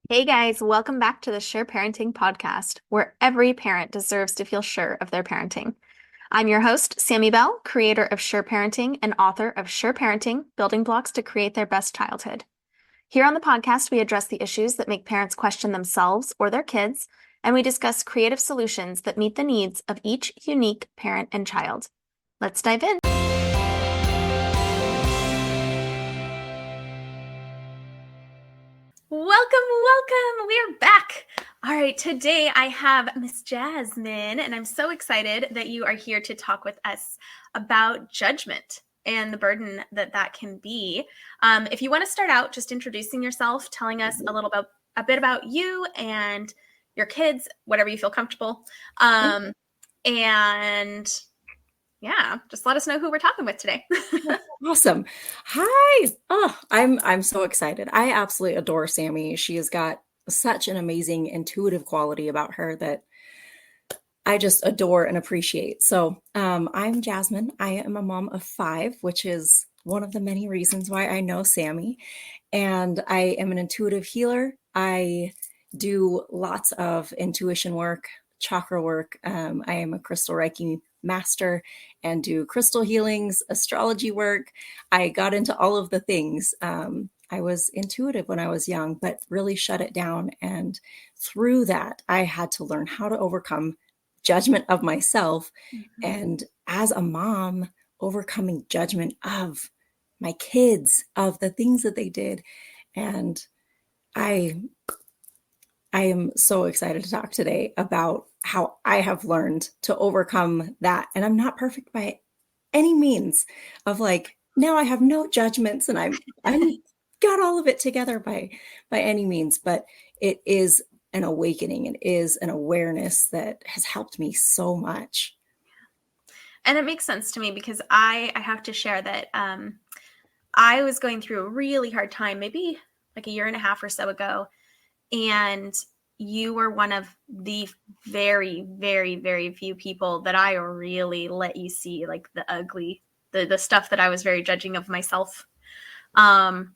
Hey guys, welcome back to the Sure Parenting podcast, where every parent deserves to feel sure of their parenting. I'm your host, Sammy Bell, creator of Sure Parenting and author of Sure Parenting, Building Blocks to Create Their Best Childhood. Here on the podcast, we address the issues that make parents question themselves or their kids, and we discuss creative solutions that meet the needs of each unique parent and child. Let's dive in. Welcome. We're back. All right, today I have Miss Jazmin, and I'm so excited that you are here to talk with us about judgment and the burden that can be. If you want to start out just introducing yourself, telling us a bit about you and your kids, whatever you feel comfortable. And yeah, just let us know who we're talking with today. Awesome. Hi. Oh, I'm so excited. I absolutely adore Sammy. She has got such an amazing intuitive quality about her that I just adore and appreciate. So, I'm Jazmin. I am a mom of five, which is one of the many reasons why I know Sammy. And I am an intuitive healer. I do lots of intuition work, chakra work. I am a crystal Reiki master and do crystal healings, astrology work. I got into all of the things. I was intuitive when I was young, but really shut it down. And through that, I had to learn how to overcome judgment of myself. And as a mom, overcoming judgment of my kids, of the things that they did. And I I am so excited to talk today about how I have learned to overcome that. And I'm not perfect by any means of like, now I have no judgments and I'm got all of it together by any means, but it is an awakening. It is an awareness that has helped me so much. And it makes sense to me because I have to share that I was going through a really hard time, maybe like a year and a half or so ago. And you were one of the very, very, very few people that I really let you see, like the ugly, the stuff that I was very judging of myself.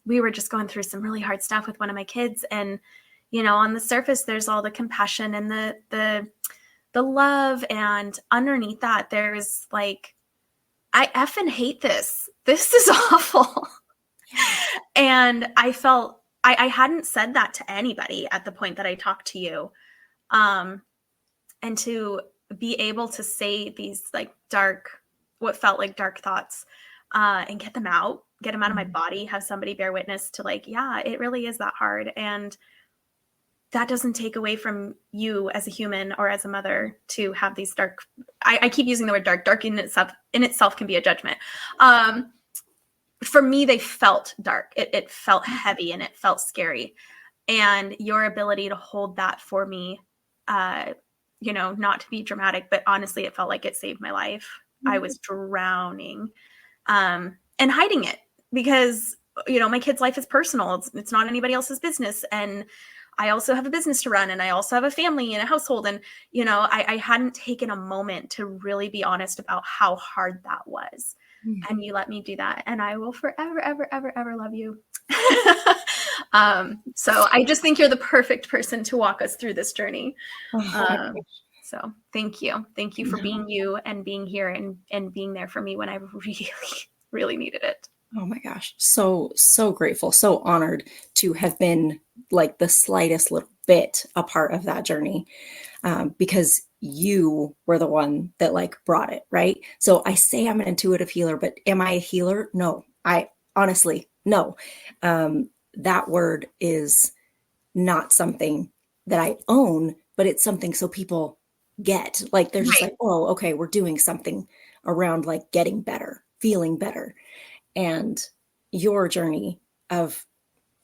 We were just going through some really hard stuff with one of my kids. And, on the surface, there's all the compassion and the love. And underneath that, there's like, I effing hate this. This is awful. And I felt I hadn't said that to anybody at the point that I talked to you. And to be able to say these like what felt like dark thoughts, and get them out of my body, have somebody bear witness to like, yeah, it really is that hard. And that doesn't take away from you as a human or as a mother to have these dark, I keep using the word dark in itself can be a judgment. For me, they felt dark. It felt heavy and it felt scary. And your ability to hold that for me, not to be dramatic, but honestly, it felt like it saved my life. I was drowning, and hiding it because, my kid's life is personal. It's not anybody else's business. And I also have a business to run and I also have a family and a household. And, I hadn't taken a moment to really be honest about how hard that was. And you let me do that. And I will forever, ever, ever, ever love you. So I just think you're the perfect person to walk us through this journey. So thank you. Thank you for being you and being here and being there for me when I really, really needed it. Oh my gosh. So grateful, so honored to have been like the slightest little bit a part of that journey, because you were the one that like brought it, right? So I say I'm an intuitive healer, but am I a healer? No, I honestly, no. That word is not something that I own, but it's something so people get like, they're just like, oh, okay, we're doing something around like getting better, feeling better. And your journey of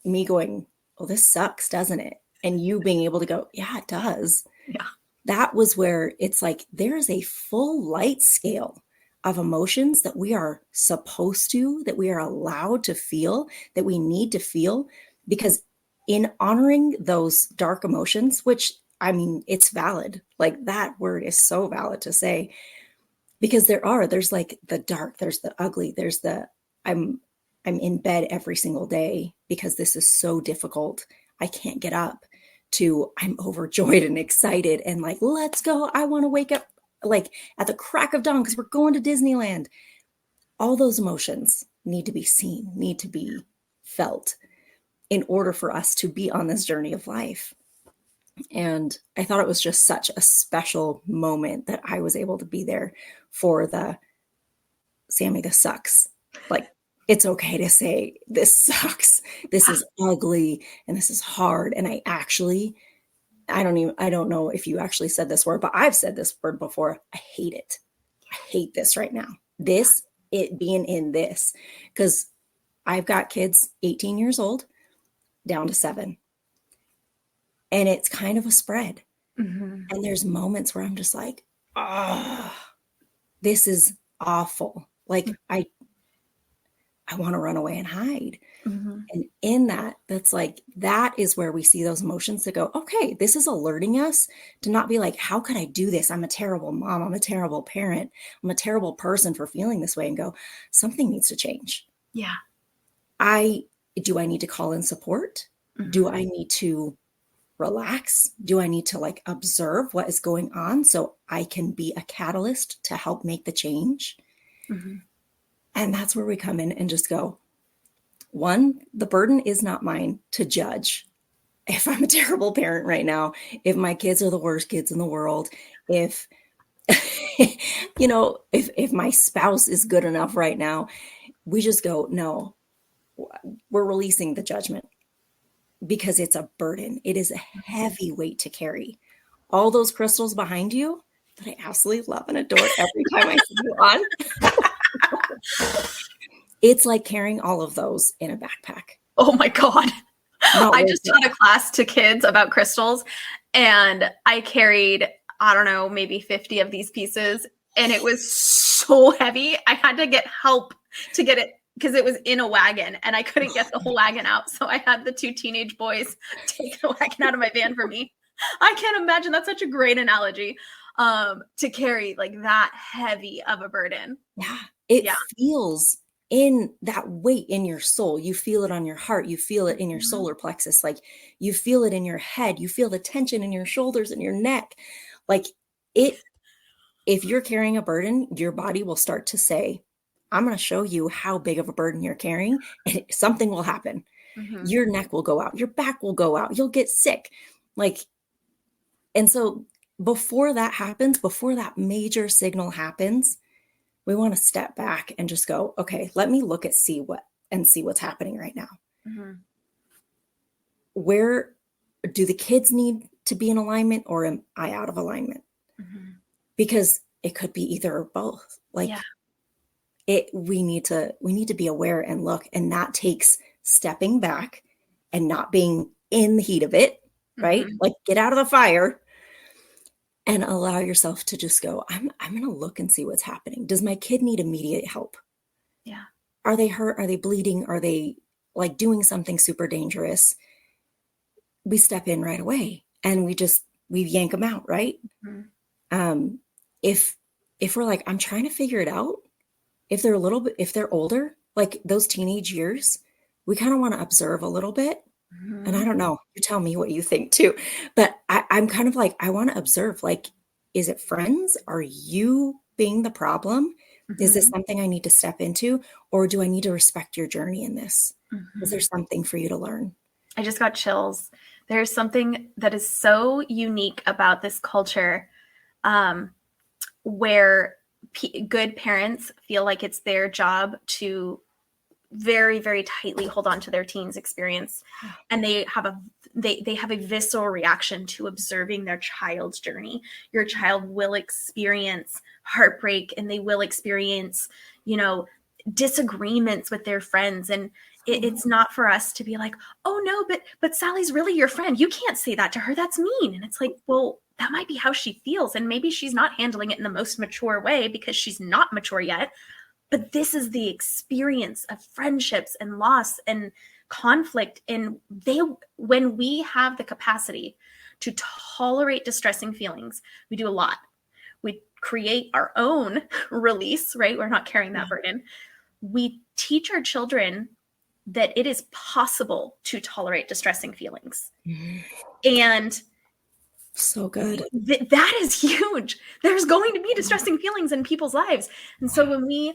me going, oh, this sucks, doesn't it? And you being able to go, yeah, it does. Yeah. That was where it's like, there's a full light scale of emotions that we are supposed to, that we are allowed to feel, that we need to feel. Because in honoring those dark emotions, which I mean, it's valid, like that word is so valid to say, because there's like the dark, there's the ugly, there's the, I'm in bed every single day because this is so difficult. I can't get up. to I'm overjoyed and excited and like, let's go. I want to wake up like at the crack of dawn because we're going to Disneyland. All those emotions need to be seen, need to be felt in order for us to be on this journey of life. And I thought it was just such a special moment that I was able to be there for the Sammy, this sucks. Like, it's okay to say this sucks. This is ugly and this is hard. And I don't know if you actually said this word, but I've said this word before. I hate it. I hate this right now. It being in this, because I've got kids 18 years old down to 7. And it's kind of a spread. Mm-hmm. And there's moments where I'm just like, oh, this is awful. Like I want to run away and hide. Mm-hmm. And in that's like, that is where we see those emotions to go, okay, this is alerting us to not be like, how could I do this? I'm a terrible mom. I'm a terrible parent. I'm a terrible person for feeling this way, and go, something needs to change. Yeah. Do I need to call in support? Mm-hmm. Do I need to relax? Do I need to like observe what is going on so I can be a catalyst to help make the change? Mm-hmm. And that's where we come in and just go, one, the burden is not mine to judge if I'm a terrible parent right now, if my kids are the worst kids in the world, if, if my spouse is good enough right now. We just go, no, we're releasing the judgment because it's a burden. It is a heavy weight to carry. All those crystals behind you that I absolutely love and adore every time I see you on. It's like carrying all of those in a backpack. Oh my God. I just taught a class to kids about crystals, and I carried, I don't know, maybe 50 of these pieces, and it was so heavy. I had to get help to get it because it was in a wagon and I couldn't get the whole wagon out. So I had the 2 teenage boys take the wagon out of my van for me. I can't imagine. That's such a great analogy, to carry like that heavy of a burden. Yeah. It feels in that weight in your soul. You feel it on your heart. You feel it in your solar plexus. Like you feel it in your head. You feel the tension in your shoulders and your neck. Like if you're carrying a burden, your body will start to say, I'm going to show you how big of a burden you're carrying, and something will happen. Mm-hmm. Your neck will go out. Your back will go out. You'll get sick. And so before that happens, before that major signal happens, we want to step back and just go, okay, let me look at see what's happening right now. Mm-hmm. Where do the kids need to be in alignment, or am I out of alignment? Mm-hmm. Because it could be either or both. We need to be aware and look, and that takes stepping back and not being in the heat of it, right? Mm-hmm. Like get out of the fire and allow yourself to just go, I'm going to look and see what's happening. Does my kid need immediate help? Yeah. Are they hurt? Are they bleeding? Are they like doing something super dangerous? We step in right away and we yank them out, right? Mm-hmm. If we're like, I'm trying to figure it out, if they're older, like those teenage years, we kind of want to observe a little bit. Mm-hmm. And I don't know, you tell me what you think too, but I'm kind of like, I want to observe, like, is it friends? Are you being the problem? Mm-hmm. Is this something I need to step into? Or do I need to respect your journey in this? Mm-hmm. Is there something for you to learn? I just got chills. There's something that is so unique about this culture, where good parents feel like it's their job to very, very tightly hold on to their teen's experience. And they have a visceral reaction to observing their child's journey. Your child will experience heartbreak, and they will experience, disagreements with their friends. And it's not for us to be like, oh no, but Sally's really your friend. You can't say that to her. That's mean. And it's like, well, that might be how she feels. And maybe she's not handling it in the most mature way because she's not mature yet. But this is the experience of friendships and loss and conflict. And when we have the capacity to tolerate distressing feelings, we do a lot. We create our own release, right? We're not carrying that burden. We teach our children that it is possible to tolerate distressing feelings. Mm. And So good. that is huge. There's going to be distressing feelings in people's lives. And so when we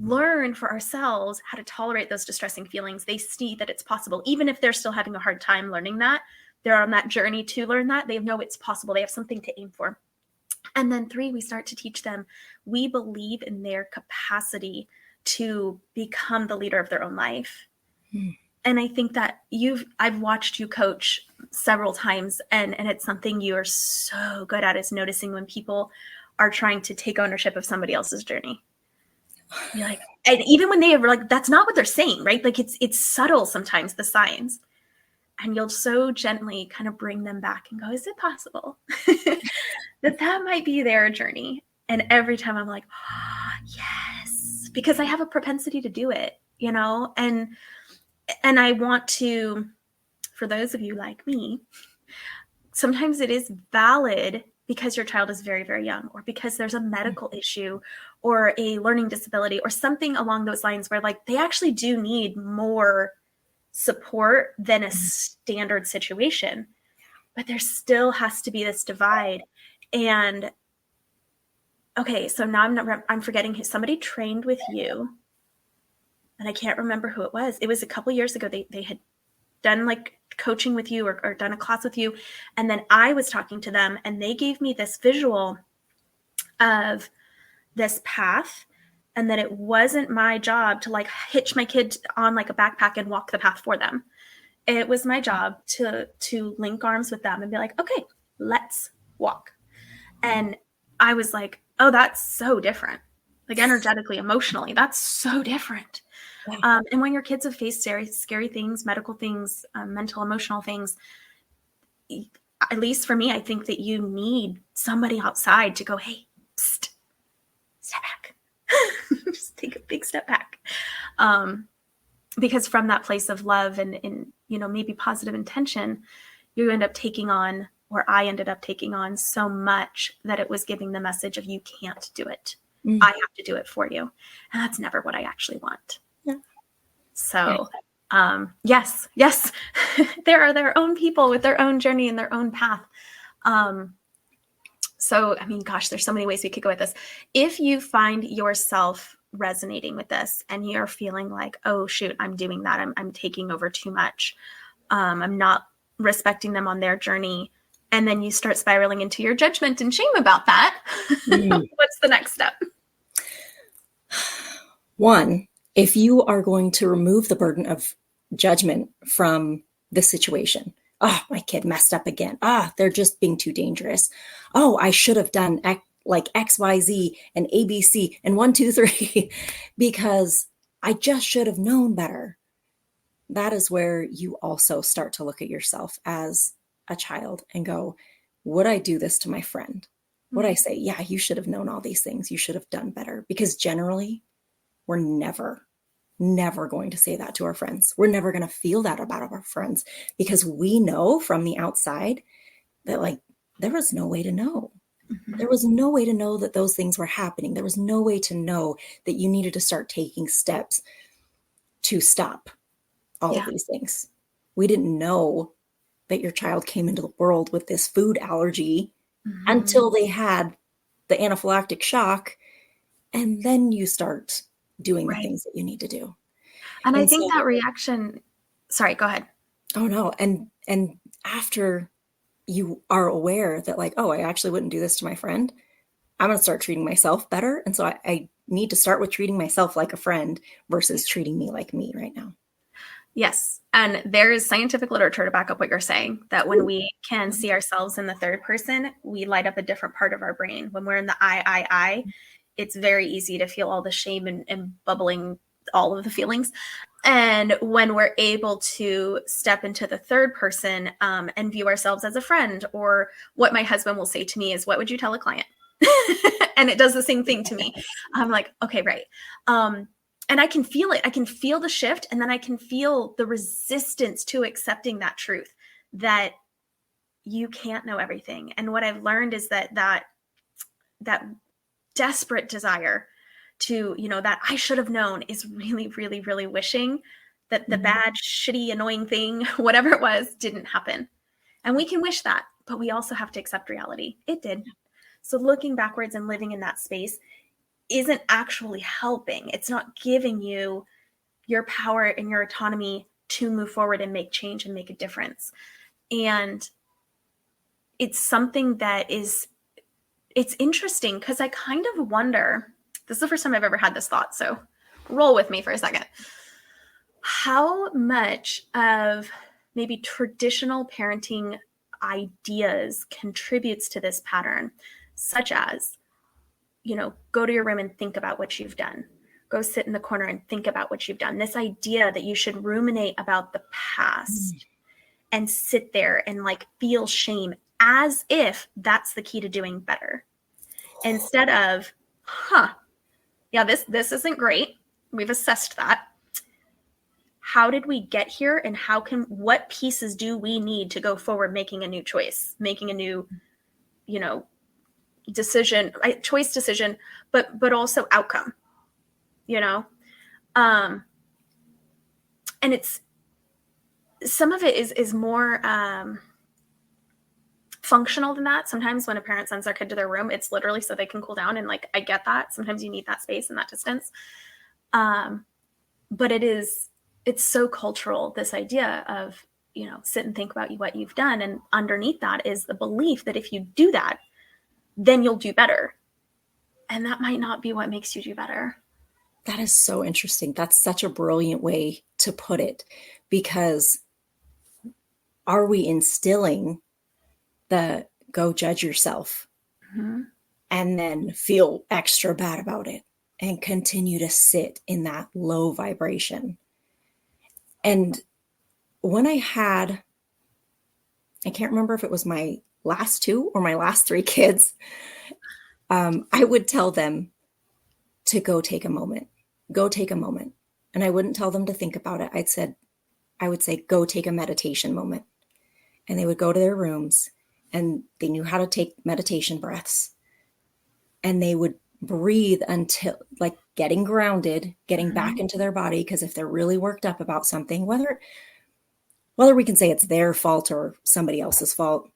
learn for ourselves how to tolerate those distressing feelings, they see that it's possible. Even if they're still having a hard time learning that, they're on that journey to learn that, they know it's possible. They have something to aim for. And then 3, we start to teach them, we believe in their capacity to become the leader of their own life. Mm. And I think that I've watched you coach several times, and it's something you are so good at, is noticing when people are trying to take ownership of somebody else's journey. You're like, and even when they are like, that's not what they're saying, right? Like it's subtle sometimes, the signs. And you'll so gently kind of bring them back and go, is it possible that might be their journey? And every time I'm like, oh, yes, because I have a propensity to do it, you know? And I want to, for those of you like me, sometimes it is valid because your child is very, very young, or because there's a medical issue or a learning disability or something along those lines where like they actually do need more support than a standard situation. But there still has to be this divide. And okay, so now I'm forgetting who somebody trained with you, and I can't remember who it was. It was a couple years ago. They had done like coaching with you or done a class with you. And then I was talking to them, and they gave me this visual of this path, and that it wasn't my job to like hitch my kid on like a backpack and walk the path for them. It was my job to link arms with them and be like, okay, let's walk. And I was like, oh, that's so different. Like energetically, emotionally, that's so different. And when your kids have faced scary things, medical things, mental, emotional things, at least for me, I think that you need somebody outside to go, hey, psst, step back. Just take a big step back. Because from that place of love and you know, maybe positive intention, you end up taking on, or I ended up taking on so much that it was giving the message of you can't do it. I have to do it for you. And that's never what I actually want. Yeah. So yes, there are their own people with their own journey and their own path. So, I mean, gosh, there's so many ways we could go with this. If you find yourself resonating with this and you're feeling like, oh, shoot, I'm doing that. I'm taking over too much. I'm not respecting them on their journey. And then you start spiraling into your judgment and shame about that. What's the next step? 1, if you are going to remove the burden of judgment from the situation, oh, my kid messed up again. They're just being too dangerous. Oh, I should have done like X, Y, Z and ABC and 1, 2, 3, because I just should have known better. That is where you also start to look at yourself as a child and go, would I do this to my friend? Would I say, yeah, you should have known all these things. You should have done better. Because generally, we're never going to say that to our friends. We're never going to feel that about our friends, because we know from the outside that like there was no way to know. There was no way to know that those things were happening. There was no way to know that you needed to start taking steps to stop all of these things. We didn't know that your child came into the world with this food allergy until they had the anaphylactic shock. And then you start doing the things that you need to do. And I think that reaction, sorry, go ahead. Oh no. And after you are aware that like, oh, I actually wouldn't do this to my friend, I'm going to start treating myself better. And so I need to start with treating myself like a friend versus treating me like me right now. Yes. And there is scientific literature to back up what you're saying, that when we can see ourselves in the third person, we light up a different part of our brain. When we're in the I, it's very easy to feel all the shame and bubbling all of the feelings. And when we're able to step into the third person and view ourselves as a friend, or what my husband will say to me is, what would you tell a client? And it does the same thing to me. I'm like, okay, right. And I can feel it. I can feel the shift. And then I can feel the resistance to accepting that truth, that you can't know everything. And what I've learned is that desperate desire to, you know, that I should have known is really, really, really wishing that the Mhm. bad, shitty, annoying thing, whatever it was, didn't happen. And we can wish that, but we also have to accept reality. It did. So looking backwards and living in that space isn't actually helping. It's not giving you your power and your autonomy to move forward and make change and make a difference. And it's something that is, it's interesting because I kind of wonder, this is the first time I've ever had this thought, so roll with me for a second. How much of maybe traditional parenting ideas contributes to this pattern, such as, go to your room and think about what you've done. Go sit in the corner and think about what you've done. This idea that you should ruminate about the past and sit there and like feel shame as if that's the key to doing better. Instead of, yeah, this isn't great. We've assessed that. How did we get here, and what pieces do we need to go forward making a new choice, making a new, decision, choice decision, but also outcome, you know? Um, and it's, some of it is more functional than that. Sometimes when a parent sends their kid to their room, it's literally so they can cool down. And like, I get that. Sometimes you need that space and that distance. But it's so cultural, this idea of, sit and think about what you've done. And underneath that is the belief that if you do that, then you'll do better. And that might not be what makes you do better. That is so interesting. That's such a brilliant way to put it, because are we instilling the go judge yourself and then feel extra bad about it and continue to sit in that low vibration? And when I can't remember if it was my last two or my last three kids, I would tell them to go take a moment. And I wouldn't tell them to think about it. I would say, go take a meditation moment. And they would go to their rooms and they knew how to take meditation breaths. And they would breathe until, like, getting grounded, getting back into their body. Because if they're really worked up about something, whether we can say it's their fault or somebody else's fault,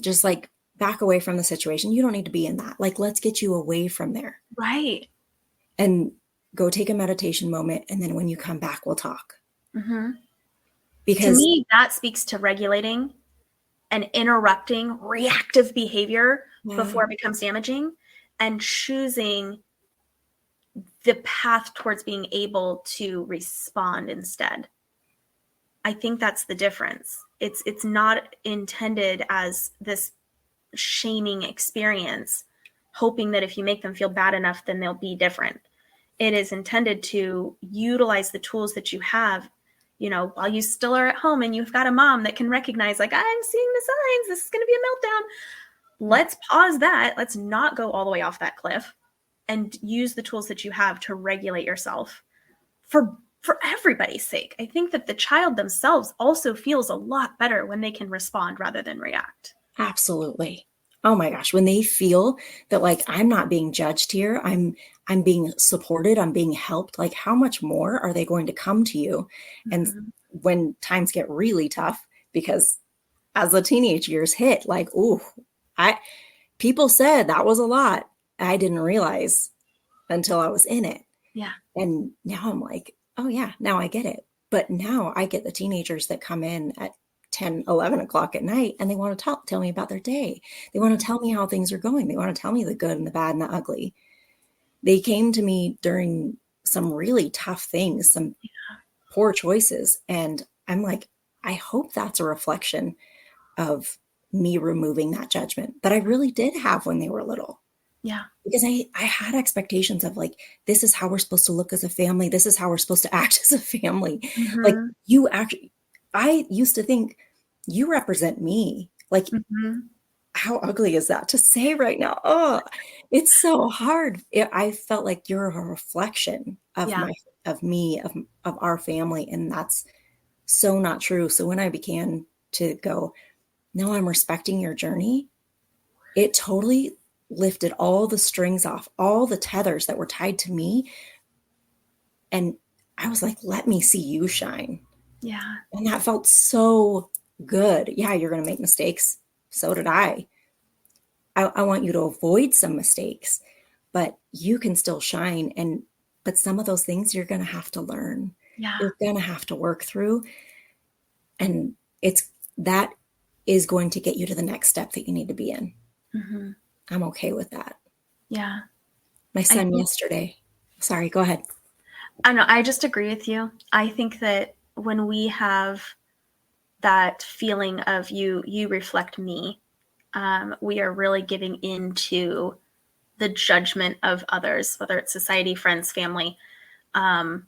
just like back away from the situation. You don't need to be in that. Like, let's get you away from there. Right. And go take a meditation moment. And then when you come back, we'll talk. To me, that speaks to regulating and interrupting reactive behavior before it becomes damaging, and choosing the path towards being able to respond instead. I think that's the difference. It's not intended as this shaming experience, hoping that if you make them feel bad enough, then they'll be different. It is intended to utilize the tools that you have, while you still are at home and you've got a mom that can recognize, like, I'm seeing the signs, this is going to be a meltdown. Let's pause that. Let's not go all the way off that cliff, and use the tools that you have to regulate yourself for everybody's sake. I think that the child themselves also feels a lot better when they can respond rather than react. Absolutely. Oh my gosh, when they feel that, like, I'm not being judged here, I'm being supported, I'm being helped, like, how much more are they going to come to you? And when times get really tough, because as the teenage years hit, like, people said that was a lot. I didn't realize until I was in it. Yeah. And now I'm like, oh yeah, now I get it. But now I get the teenagers that come in at 10, 11 o'clock at night, and they want to tell me about their day. They want to tell me how things are going. They want to tell me the good and the bad and the ugly. They came to me during some really tough things, some poor choices. And I'm like, I hope that's a reflection of me removing that judgment that I really did have when they were little. Yeah. Because I had expectations of, like, this is how we're supposed to look as a family. This is how we're supposed to act as a family. Like, I used to think you represent me. Like, how ugly is that to say right now? Oh, it's so hard. I felt like you're a reflection of me, of our family. And that's so not true. So when I began to go, no, I'm respecting your journey, it totally lifted all the strings off, all the tethers that were tied to me. And I was like, let me see you shine. Yeah. And that felt so good. Yeah, you're going to make mistakes. So did I. I want you to avoid some mistakes, but you can still shine. But some of those things you're going to have to learn. Yeah. You're going to have to work through. And that is going to get you to the next step that you need to be in. Hmm. I'm okay with that. Yeah. My I son think, yesterday, sorry, go ahead. I don't know. I just agree with you. I think that when we have that feeling of you reflect me, we are really giving into the judgment of others, whether it's society, friends, family. Um,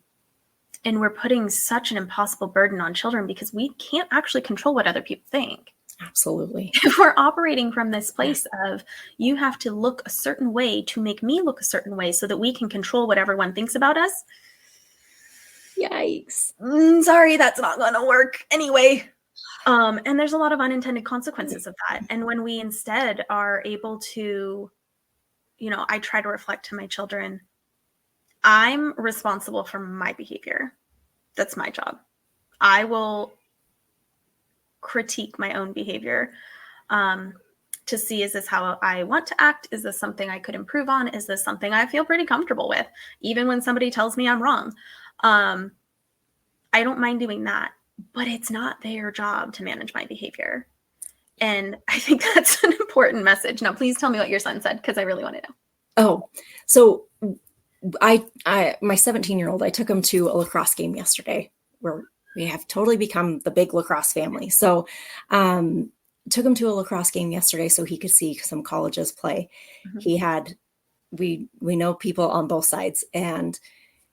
and we're putting such an impossible burden on children because we can't actually control what other people think. Absolutely. If we're operating from this place of you have to look a certain way to make me look a certain way so that we can control what everyone thinks about us, Yikes. sorry, that's not going to work anyway. And there's a lot of unintended consequences of that. And when we instead are able to, I try to reflect to my children, I'm responsible for my behavior. That's my job. I will critique my own behavior, to see, is this how I want to act? Is this something I could improve on? Is this something I feel pretty comfortable with? Even when somebody tells me I'm wrong. I don't mind doing that, but it's not their job to manage my behavior. And I think that's an important message. Now, please tell me what your son said, because I really want to know. Oh, so my 17-year-old, I took him to a lacrosse game yesterday where we have totally become the big lacrosse family. So, took him to a lacrosse game yesterday so he could see some colleges play. Mm-hmm. He had, we know people on both sides. And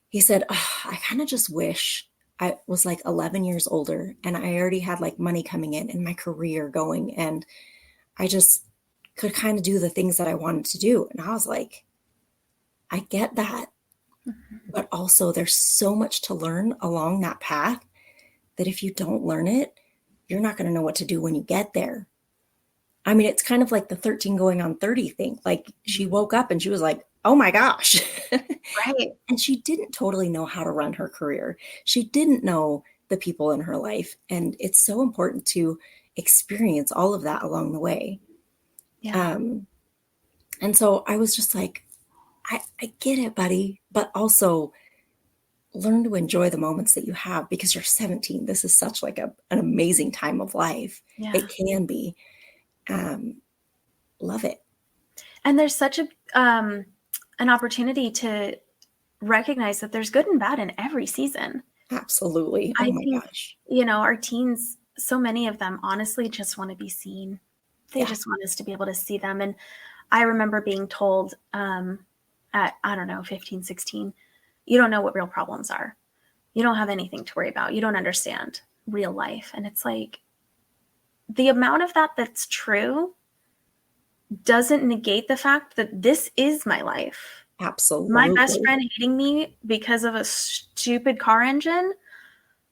he said, oh, I kind of just wish I was like 11 years older and I already had like money coming in and my career going. And I just could kind of do the things that I wanted to do. And I was like, I get that. Mm-hmm. But also, there's so much to learn along that path that if you don't learn it, you're not going to know what to do when you get there. I mean, it's kind of like the 13 going on 30 thing. Like she woke up and she was like, oh my gosh. Right. And she didn't totally know how to run her career. She didn't know the people in her life. And it's so important to experience all of that along the way. Yeah. Um, and so I was just like, I get it, buddy, but also learn to enjoy the moments that you have because you're 17. This is such like an amazing time of life. Yeah. It can be. Um, love it. And there's such an opportunity to recognize that there's good and bad in every season. Absolutely. Oh I my think, gosh. our teens, so many of them honestly just want to be seen. They Yeah. just want us to be able to see them. And I remember being told, at, I don't know, 15, 16, you don't know what real problems are. You don't have anything to worry about. You don't understand real life. And it's like the amount of that that's true doesn't negate the fact that this is my life. My best Absolutely. friend hating me because of a stupid car engine,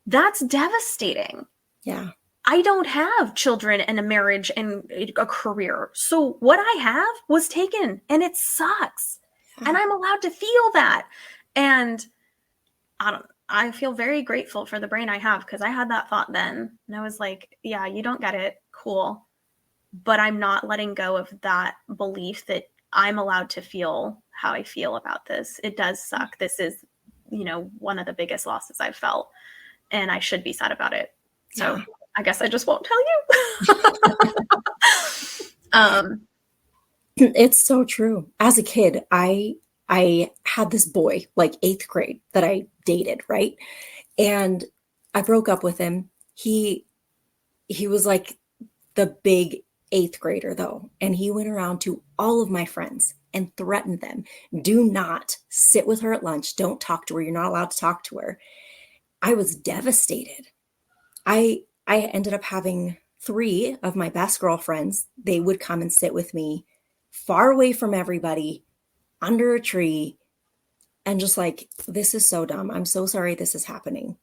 that's devastating. Yeah. I don't have children and a marriage and a career. So what I have was taken and it sucks. And Yeah. I'm allowed to feel that. And I feel very grateful for the brain I have because I had that thought then. And I was like, yeah, you don't get it. Cool. But I'm not letting go of that belief that I'm allowed to feel how I feel about this. It does suck. This is, one of the biggest losses I've felt, and I should be sad about it. So Yeah. I guess I just won't tell you. um, It's so true. As a kid, I had this boy, like 8th grade, that I dated, right? And I broke up with him. He was like the big 8th grader though, and he went around to all of my friends and threatened them. Do not sit with her at lunch. Don't talk to her. You're not allowed to talk to her. I was devastated. I ended up having 3 of my best girlfriends. They would come and sit with me far away from everybody under a tree and just like, this is so dumb. I'm so sorry this is happening.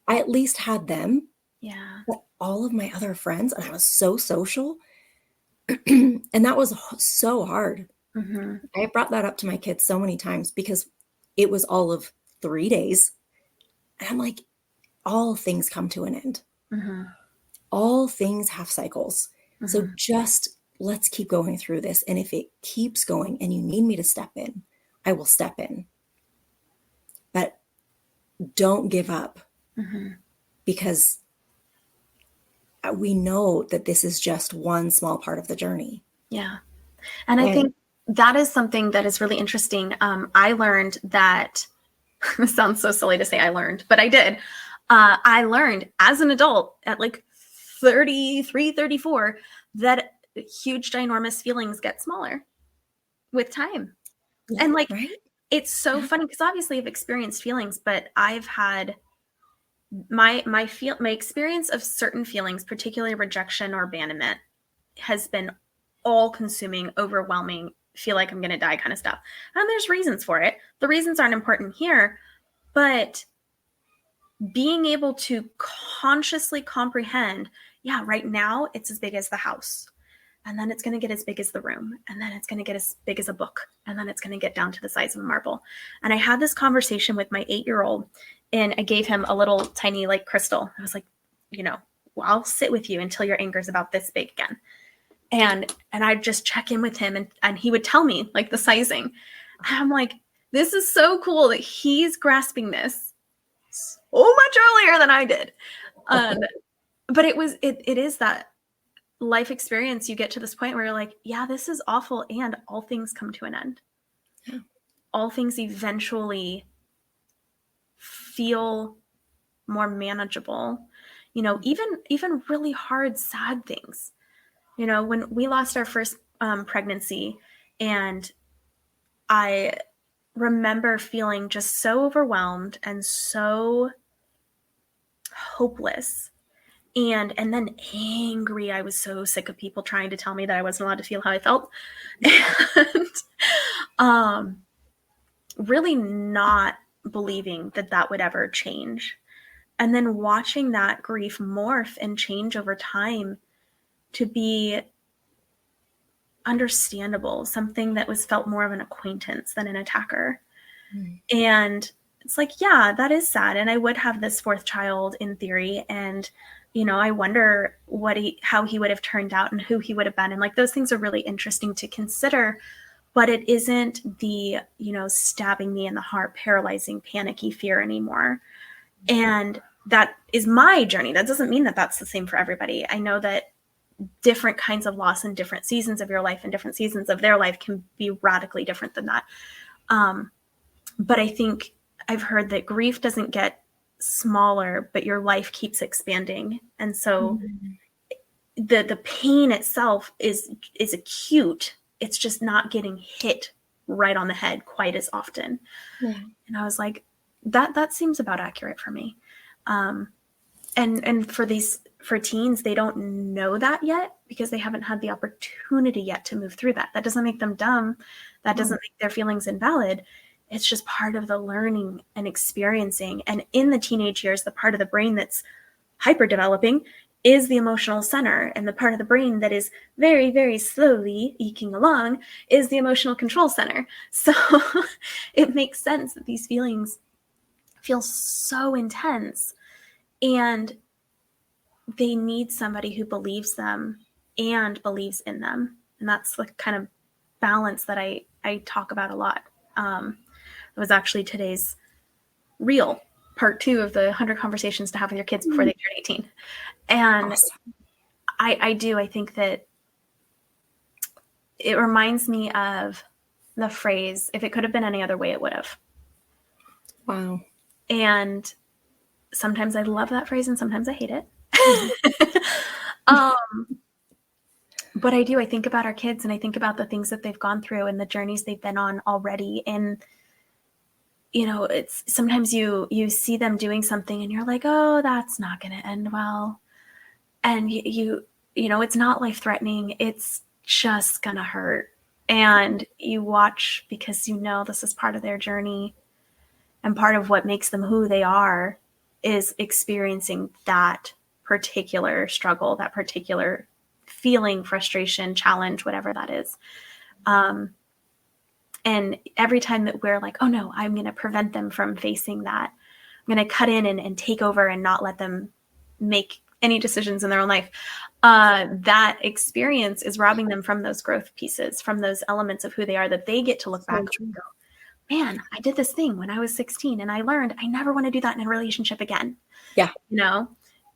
I at least had them, yeah. but all of my other friends, and I was so social. And that was so hard. Mm-hmm. I brought that up to my kids so many times because it was all of 3 days. And I'm like, all things come to an end. Mm-hmm. All things have cycles. So Mm-hmm. just let's keep going through this. And if it keeps going and you need me to step in, I will step in. But don't give up, Mm-hmm. because we know that this is just one small part of the journey. Yeah. And I And think that is something that is really interesting. I learned that, this sounds so silly to say I learned, but I did. I learned as an adult at like 33, 34, that huge, ginormous feelings get smaller with time. yeah, And like, right? it's so Yeah. funny because obviously I've experienced feelings, but I've had my experience of certain feelings, particularly rejection or abandonment, has been all consuming, overwhelming, feel like I'm going to die kind of stuff. And there's reasons for it. The reasons aren't important here, but being able to consciously comprehend, yeah, right now it's as big as the house. And then it's going to get as big as the room. And then it's going to get as big as a book. And then it's going to get down to the size of a marble. And I had this conversation with my 8-year-old, and I gave him a little tiny like crystal. I was like, well, I'll sit with you until your anger is about this big again. And I'd just check in with him, and he would tell me like the sizing. And I'm like, this is so cool that he's grasping this so much earlier than I did. But it is that life experience. You get to this point where you're like, yeah, this is awful, and all things come to an end. Yeah. All things eventually feel more manageable. Even really hard, sad things. When we lost our first pregnancy, and I remember feeling just so overwhelmed and so hopeless, and then angry. I was so sick of people trying to tell me that I wasn't allowed to feel how I felt. And really not believing that that would ever change. And then watching that grief morph and change over time to be understandable, something that was felt more of an acquaintance than an attacker. And it's like, yeah, that is sad. And I would have this fourth child in theory. And, I wonder how he would have turned out and who he would have been. And like, those things are really interesting to consider, but it isn't the, stabbing me in the heart, paralyzing, panicky fear anymore. And that is my journey. That doesn't mean that that's the same for everybody. I know that different kinds of loss in different seasons of your life and different seasons of their life can be radically different than that. But I think I've heard that grief doesn't get smaller, but your life keeps expanding. And so the pain itself is acute. It's just not getting hit right on the head quite as often. Yeah. And I was like, that seems about accurate for me. And for teens, they don't know that yet because they haven't had the opportunity yet to move through that. That doesn't make them dumb. That doesn't make their feelings invalid. It's just part of the learning and experiencing. And in the teenage years, the part of the brain that's hyper developing is the emotional center. And the part of the brain that is very, very slowly eking along is the emotional control center. So it makes sense that these feelings feel so intense, and they need somebody who believes them and believes in them. And that's the kind of balance that I talk about a lot. It was actually today's reel, part 2 of the 100 conversations to have with your kids before they turn 18. And Awesome. I think that it reminds me of the phrase, if it could have been any other way, it would have. Wow. And sometimes I love that phrase and sometimes I hate it. But I think about our kids, and I think about the things that they've gone through and the journeys they've been on already. And, it's sometimes you see them doing something and you're like, oh, that's not going to end well. And it's not life threatening. It's just going to hurt. And you watch because this is part of their journey, and part of what makes them who they are is experiencing that particular struggle, that particular feeling, frustration, challenge, whatever that is. And every time that we're like, oh no, I'm going to prevent them from facing that, I'm going to cut in and take over and not let them make any decisions in their own life. That experience is robbing them from those growth pieces, from those elements of who they are that they get to look back and go, man, I did this thing when I was 16 and I learned I never want to do that in a relationship again. Yeah. You know,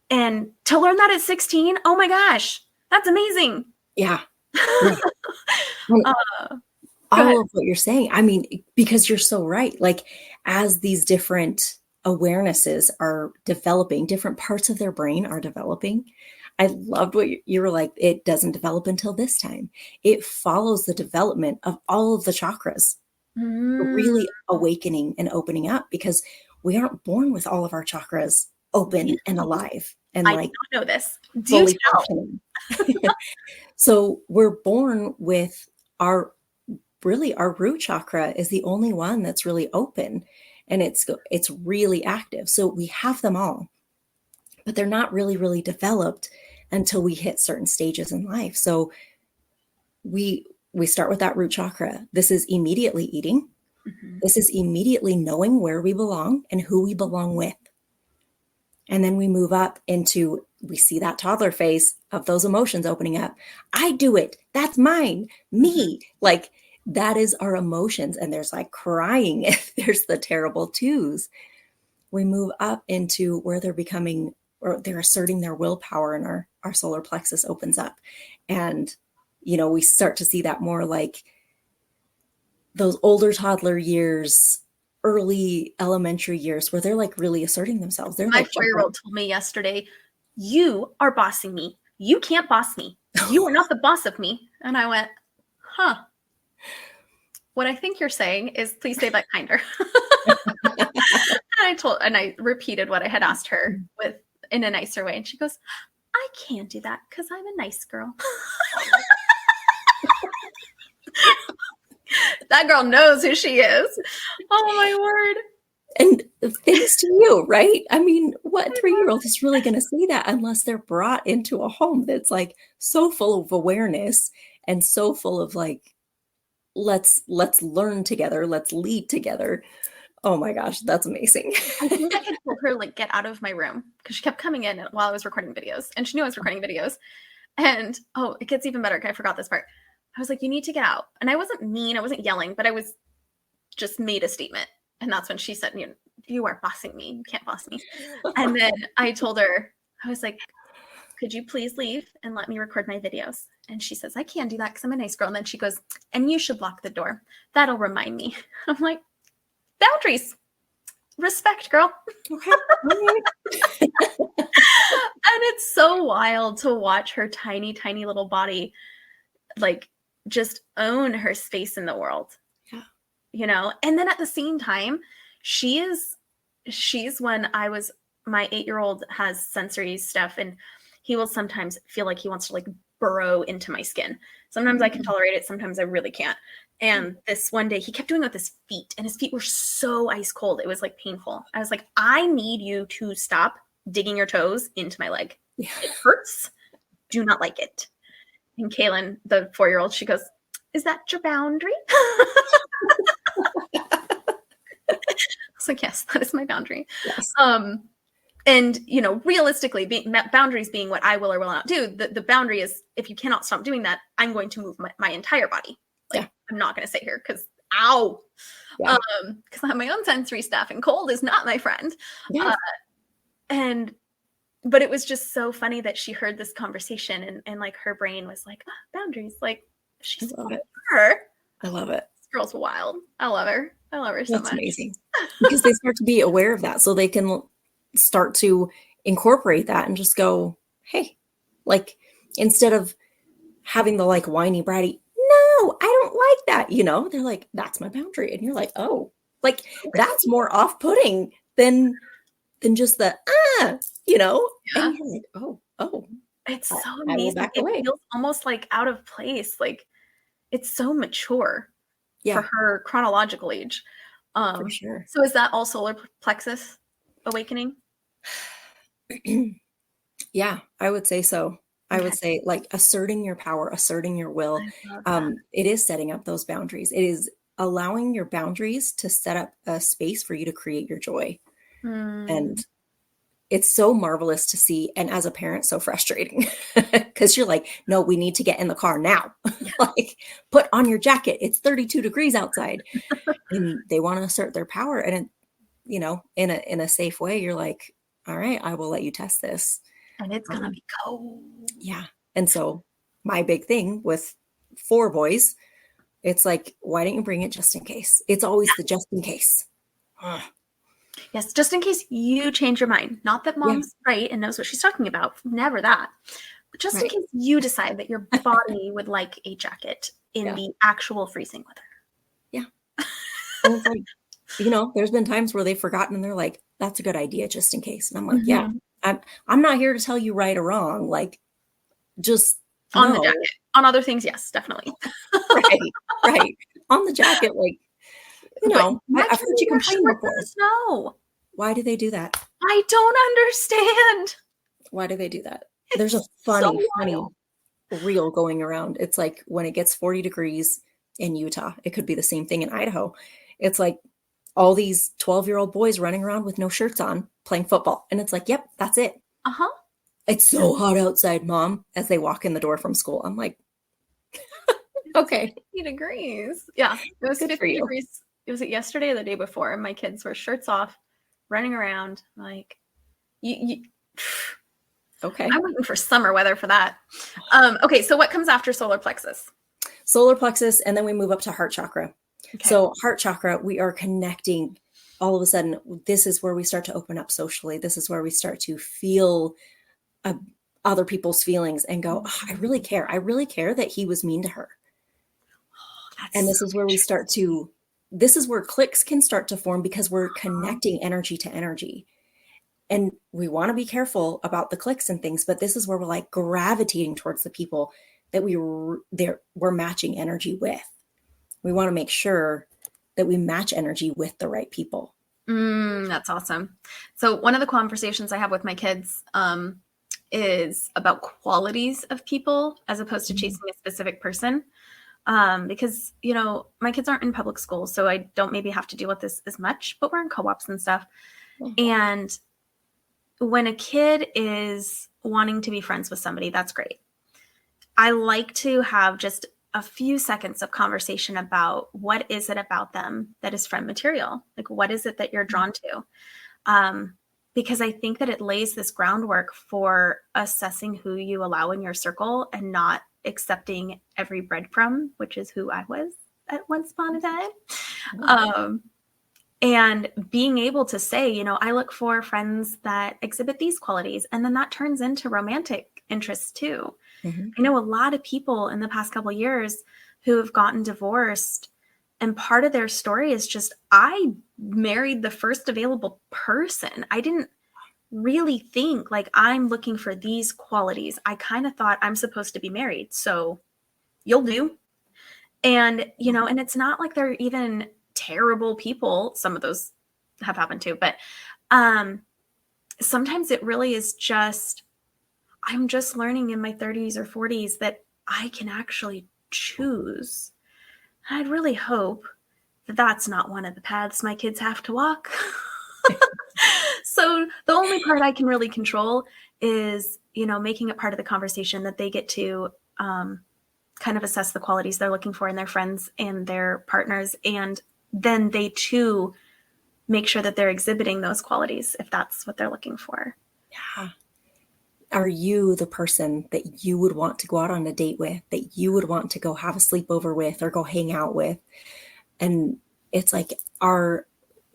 and to learn that at 16, oh my gosh, that's amazing. Yeah. Yeah. All of what you're saying. I mean, because you're so right. Like, as these different awarenesses are developing, different parts of their brain are developing. I loved what you were like, it doesn't develop until this time. It follows the development of all of the chakras, really awakening and opening up, because we aren't born with all of our chakras open and alive and I like did not know this. fully functioning. So we're born with our root chakra is the only one that's really open, and it's really active. So we have them all, but they're not really developed until we hit certain stages in life. So we start with that root chakra. This is immediately eating. Mm-hmm. This is immediately knowing where we belong and who we belong with. And then we move up into, we see that toddler phase of those emotions opening up. I do it. That's mine. Me. Like, that is our emotions. And there's like crying if there's the terrible twos. We move up into where they're becoming, or they're asserting their willpower, and our solar plexus opens up. And, you know, we start to see that more like those older toddler years, early elementary years, where they're like really asserting themselves. They're my like 4-year-old told me yesterday, you are bossing me. You can't boss me. You are not the boss of me. And I went, huh. What I think you're saying is, please say that kinder. And I repeated what I had asked her with in a nicer way. And she goes, I can't do that because I'm a nice girl. That girl knows who she is. Oh my word. And thanks to you, right? I mean, what 3-year-old is really going to say that unless they're brought into a home that's like so full of awareness and so full of like, let's learn together, let's lead together. Oh my gosh, that's amazing. I think I had told her, like, get out of my room, because she kept coming in while I was recording videos, and she knew I was recording videos. And oh, it gets even better. I forgot this part. I was like, you need to get out. And I wasn't mean, I wasn't yelling, but I was just made a statement. And that's when she said, you are bossing me. You can't boss me. And then I told her, I was like, could you please leave and let me record my videos? And she says, I can't do that because I'm a nice girl. And then she goes, and you should lock the door. That'll remind me. I'm like, boundaries. Respect, girl. Okay. And it's so wild to watch her tiny, tiny little body, like, just own her space in the world. Yeah. You know? And then at the same time, she's when my 8-year-old has sensory stuff, and he will sometimes feel like he wants to like burrow into my skin. Sometimes I can tolerate it. Sometimes I really can't. And this one day he kept doing it with his feet, and his feet were so ice cold. It was like painful. I was like, I need you to stop digging your toes into my leg. Yeah. It hurts. Do not like it. And Kaylin, the 4-year-old, she goes, is that your boundary? I was like, yes, that is my boundary. Yes. And, realistically, boundaries being what I will or will not do, the boundary is, if you cannot stop doing that, I'm going to move my entire body. Like, yeah. I'm not going to sit here because, ow. Yeah. Because I have my own sensory stuff, and cold is not my friend. Yeah. But it was just so funny that she heard this conversation, and like her brain was like, boundaries. Like, she's her. I love it. This girl's wild. I love her. I love her so much. That's amazing. Because they start to be aware of that, so they can start to incorporate that and just go, hey, like, instead of having the like whiny bratty, no, I don't like that. They're like, that's my boundary. And you're like, oh, like, that's more off-putting than just the, Yeah. And you're like, oh. It's so amazing. It feels almost like out of place. Like, it's so mature for her chronological age. For sure. So is that all solar plexus awakening? Yeah, I would say so. I would say, like, asserting your power, asserting your will. It is setting up those boundaries. It is allowing your boundaries to set up a space for you to create your joy. And Mm. it's so marvelous to see. And as a parent, so frustrating because you're like, no, we need to get in the car now. Yeah. Like, put on your jacket. It's 32 degrees outside. And they want to assert their power. And, in a safe way, you're like, all right, I will let you test this. And it's gonna Um, be cold. yeah. And so my big thing with 4 boys, it's like, why don't you bring it just in case? It's always the just in case. Ugh. Yes, just in case you change your mind. Not that Yeah, mom's right and knows what she's talking about. Never that. But just in right. case you decide that your body would like a jacket in Yeah, the actual freezing weather. yeah. And it's like, there's been times where they've forgotten and they're like, that's a good idea just in case. And I'm like, yeah, Mhm. I'm not here to tell you right or wrong. Like, just On the know. jacket. On other things, yes, definitely. Right, right. On the jacket, like, But my I've kids heard you wear complain shorts in the before. snow. Why do they do that? I don't understand. Why do they do that? There's a It's so funny wild. reel going around. It's like when it gets 40 degrees in Utah, it could be the same thing in Idaho. It's like all these 12-year-old boys running around with no shirts on playing football. And it's like, yep, that's it. Uh-huh. It's so hot outside, Mom, as they walk in the door from school. I'm like, It's okay, 50 degrees. Yeah, it was good for 50 you. degrees. It was it yesterday or the day before, and my kids were shirts off, running around. Like, you Okay. I'm waiting for summer weather for that. Okay, so what comes after solar plexus? Solar plexus, and then we move up to heart chakra. Okay. So, heart chakra, we are connecting. All of a sudden, this is where we start to open up socially. This is where we start to feel uh, other people's feelings and go, oh, I really care. I really care that he was mean to her. That's And so this is where we start interesting. to, this is where clicks can start to form because we're connecting energy to energy. And we want to be careful about the clicks and things, but this is where we're like gravitating towards the people that we're matching energy with. We want to make sure that we match energy with the right people. That's awesome. So one of the conversations I have with my kids is about qualities of people as opposed to Mhm. chasing a specific person. Because my kids aren't in public school, so I don't maybe have to deal with this as much. But we're in co-ops and stuff, Yeah. and when a kid is wanting to be friends with somebody, that's great. I like to have just a few seconds of conversation about what is it about them that is friend material? Like, what is it that you're drawn to? Um, because I think that it lays this groundwork for assessing who you allow in your circle and not accepting every breadcrumb, which is who I was at once upon a time. Um, and being able to say, I look for friends that exhibit these qualities. And then that turns into romantic interests too. Mhm. I know a lot of people in the past couple of years who have gotten divorced, and part of their story is just, I married the first available person. I didn't really think like I'm looking for these qualities. I kind of thought I'm supposed to be married, so you'll do. And, and it's not like they're even terrible people. Some of those have happened too, but um sometimes it really is just, I'm just learning in my 30s or 40s that I can actually choose. I'd really hope that that's not one of the paths my kids have to walk. So the only part I can really control is, making it part of the conversation that they get to kind of assess the qualities they're looking for in their friends and their partners. And then they too make sure that they're exhibiting those qualities if that's what they're looking for. Yeah. Are you the person that you would want to go out on a date with, that you would want to go have a sleepover with or go hang out with? And it's like,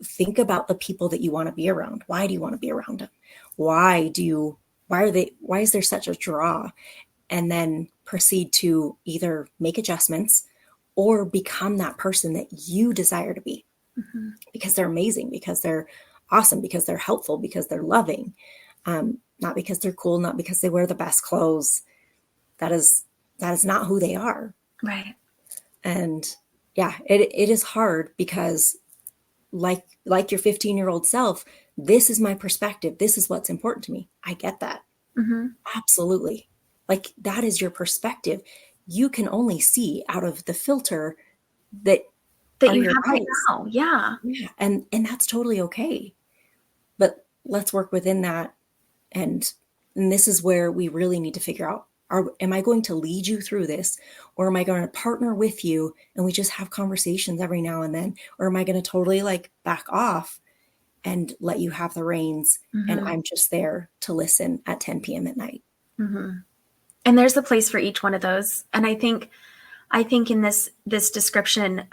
think about the people that you want to be around. Why do you want to be around them? Why is there such a draw? And then proceed to either make adjustments or become that person that you desire to be Mm-hmm. because they're amazing, because they're awesome, because they're helpful, because they're loving. Not because they're cool, not because they wear the best clothes. That is not who they are. Right. And yeah, it is hard because like your 15-year-old self, this is my perspective. This is what's important to me. I get that. Mm-hmm. Absolutely. Like, that is your perspective. You can only see out of the filter that That are you your have right eyes. now. Yeah. Yeah. And that's totally okay. But let's work within that. And this is where we really need to figure out, am I going to lead you through this, or am I going to partner with you and we just have conversations every now and then, or am I going to totally like back off and let you have the reins, and I'm just there to listen at 10 p.m. at night? And there's a place for each one of those. And I think in this description,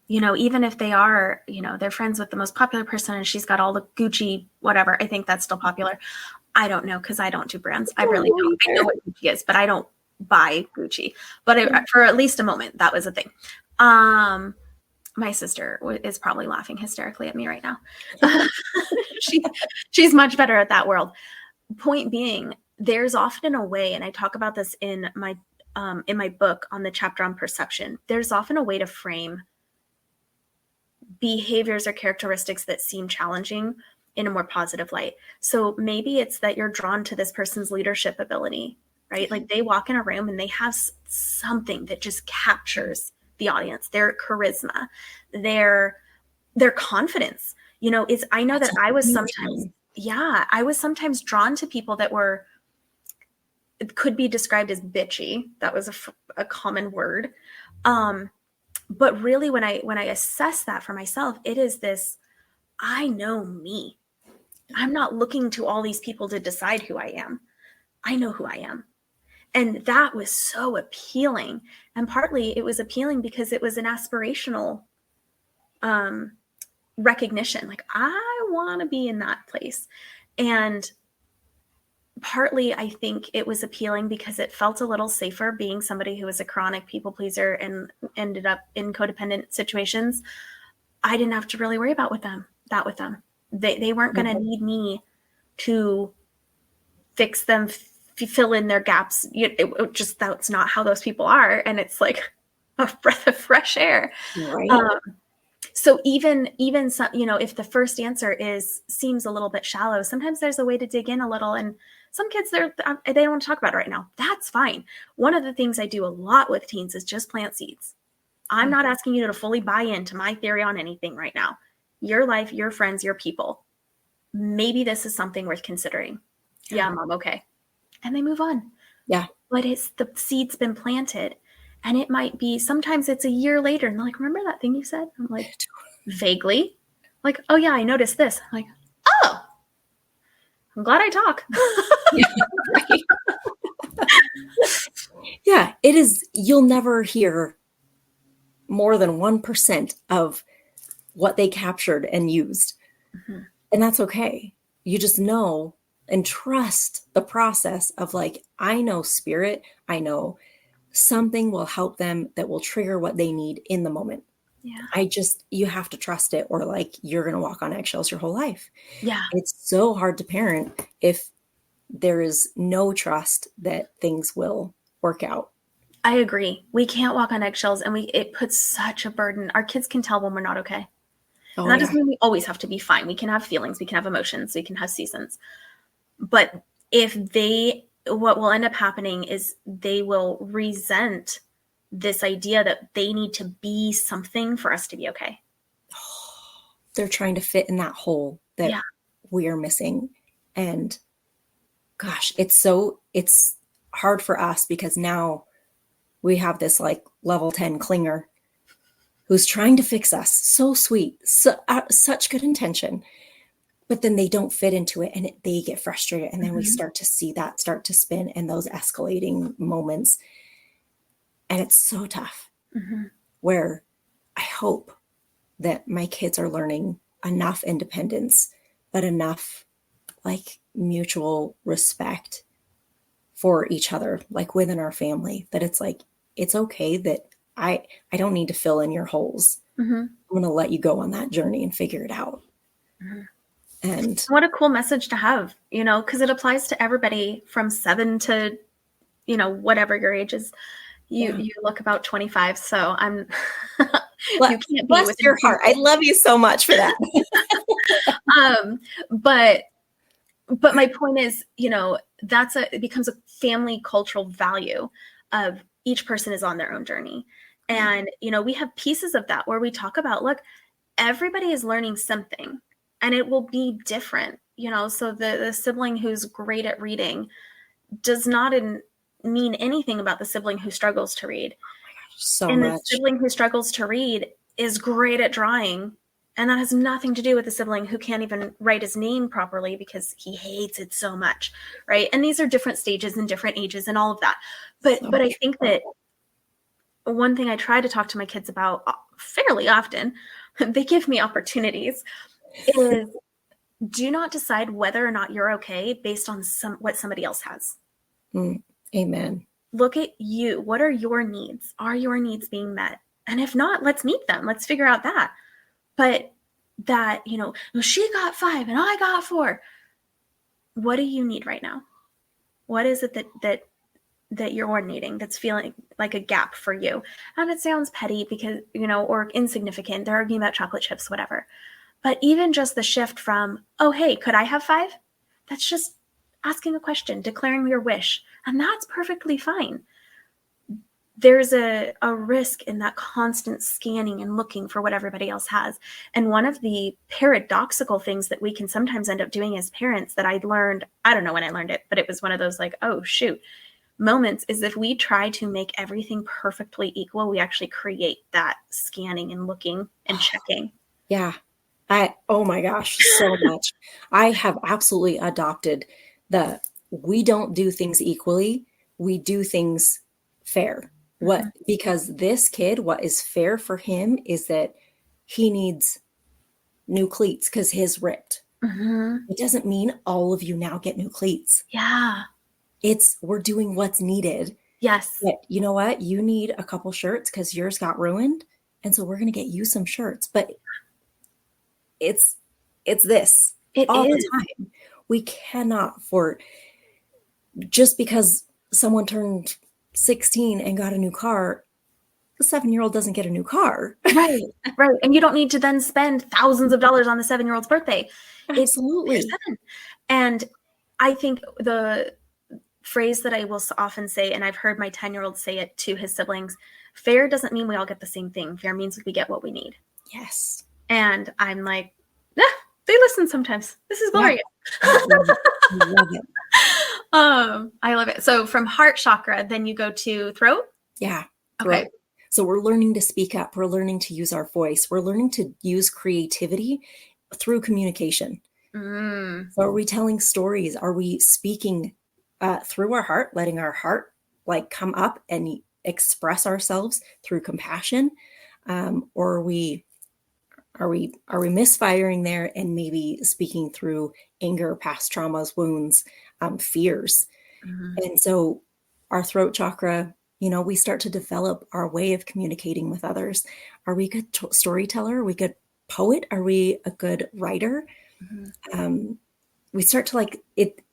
even if they are, they're friends with the most popular person and she's got all the Gucci, whatever, I think that's still popular. I don't know, because I don't do brands. I really don't. I know what Gucci is, but I don't buy Gucci. But for at least a moment, that was a thing. My sister is probably laughing hysterically at me right now. She's much better at that world. Point being, there's often a way, and I talk about this in my book on the chapter on perception. There's often a way to frame behaviors or characteristics that seem challenging in a more positive light. So maybe it's that you're drawn to this person's leadership ability, right? Like they walk in a room and they have something that just captures the audience, their charisma, their confidence. I know that I was sometimes drawn to people that could be described as bitchy. That was a common word. But really when I assess that for myself, it is this, I know me. I'm not looking to all these people to decide who I am. I know who I am. And that was so appealing. And partly it was appealing because it was an aspirational recognition. Like, I want to be in that place. And partly I think it was appealing because it felt a little safer being somebody who was a chronic people pleaser and ended up in codependent situations. I didn't have to really worry about with them. They weren't going to need me to fix them, fill in their gaps. That's not how those people are. And it's like a breath of fresh air. Right. So even some, if the first answer seems a little bit shallow, sometimes there's a way to dig in a little. And some kids, they don't want to talk about it right now. That's fine. One of the things I do a lot with teens is just plant seeds. I'm not asking you to fully buy into my theory on anything right now. Your life, your friends, your people. Maybe this is something worth considering. Yeah, Mom, okay. And they move on. Yeah. But the seed's been planted. And it might be, sometimes it's a year later. And they're like, remember that thing you said? I'm like, vaguely. Like, oh yeah, I noticed this. I'm like, oh, I'm glad I talk. Yeah, it is. You'll never hear more than 1% of what they captured and used. Mm-hmm. And that's okay. You just know and trust the process of like, I know spirit, I know something will help them that will trigger what they need in the moment. Yeah. You have to trust it, or like you're going to walk on eggshells your whole life. Yeah. It's so hard to parent if there is no trust that things will work out. I agree. We can't walk on eggshells, and it puts such a burden. Our kids can tell when we're not okay. Oh, and that doesn't mean we always have to be fine. We can have feelings, we can have emotions, we can have seasons. But what will end up happening is they will resent this idea that they need to be something for us to be okay. They're trying to fit in that hole that we are missing. And gosh, it's hard for us because now we have this like level 10 clinger who's trying to fix us. So sweet, such good intention. But then they don't fit into it and they get frustrated. And then we start to see that start to spin and those escalating moments. And it's so tough. Where I hope that my kids are learning enough independence, but enough like mutual respect for each other, like within our family, that it's like, it's okay that I don't need to fill in your holes. I'm going to let you go on that journey and figure it out. And what a cool message to have, because it applies to everybody from 7 to, whatever your age is. You look about 25, so I'm. You can't bless your heart. I love you so much for that. But my point is, it becomes a family cultural value of each person is on their own journey. And, we have pieces of that where we talk about, look, everybody is learning something and it will be different. so the sibling who's great at reading does not mean anything about the sibling who struggles to read. So And the much. sibling who struggles to read is great at drawing. And that has nothing to do with the sibling who can't even write his name properly because he hates it so much, right? And these are different stages and different ages and all of that. But So I think that one thing I try to talk to my kids about fairly often, they give me opportunities, is do not decide whether or not you're okay based on what somebody else has. Amen. Look at you. What are your needs? Are your needs being met? And if not, let's meet them. Let's figure out that. But that, she got 5 and I got 4. What do you need right now? What is it that you're needing that's feeling like a gap for you? And it sounds petty because, or insignificant. They're arguing about chocolate chips, whatever. But even just the shift from, oh, hey, could I have 5? That's just asking a question, declaring your wish. And that's perfectly fine. There's a risk in that constant scanning and looking for what everybody else has. And one of the paradoxical things that we can sometimes end up doing as parents that I learned, I don't know when I learned it, but it was one of those like, oh, shoot, moments is if we try to make everything perfectly equal, we actually create that scanning and looking and checking. Yeah. Oh my gosh, so much. I have absolutely adopted we don't do things equally. We do things fair. Because this kid, what is fair for him is that he needs new cleats because his ripped. It doesn't mean all of you now get new cleats. Yeah. We're doing what's needed. Yes. But you know what? You need a couple shirts because yours got ruined. And so we're going to get you some shirts. But it's this It all is. the time. We cannot just because someone turned 16 and got a new car, the 7-year-old doesn't get a new car. Right. And you don't need to then spend thousands of dollars on the 7-year-old's birthday. Absolutely. And I think the phrase that I will often say, and I've heard my 10-year-old say it to his siblings, fair doesn't mean we all get the same thing. Fair means we get what we need. Yes. And I'm like, they listen sometimes. This is glorious. Yeah. I love it. I love it. So from heart chakra, then you go to throat? Yeah. Throat. Okay. So we're learning to speak up. We're learning to use our voice. We're learning to use creativity through communication. So are we telling stories? Are we speaking through our heart, letting our heart come up and express ourselves through compassion? Or are we misfiring there and maybe speaking through anger, past traumas, wounds, fears? And so our throat chakra, we start to develop our way of communicating with others. Are we a good storyteller? Are we a good poet? Are we a good writer? We start to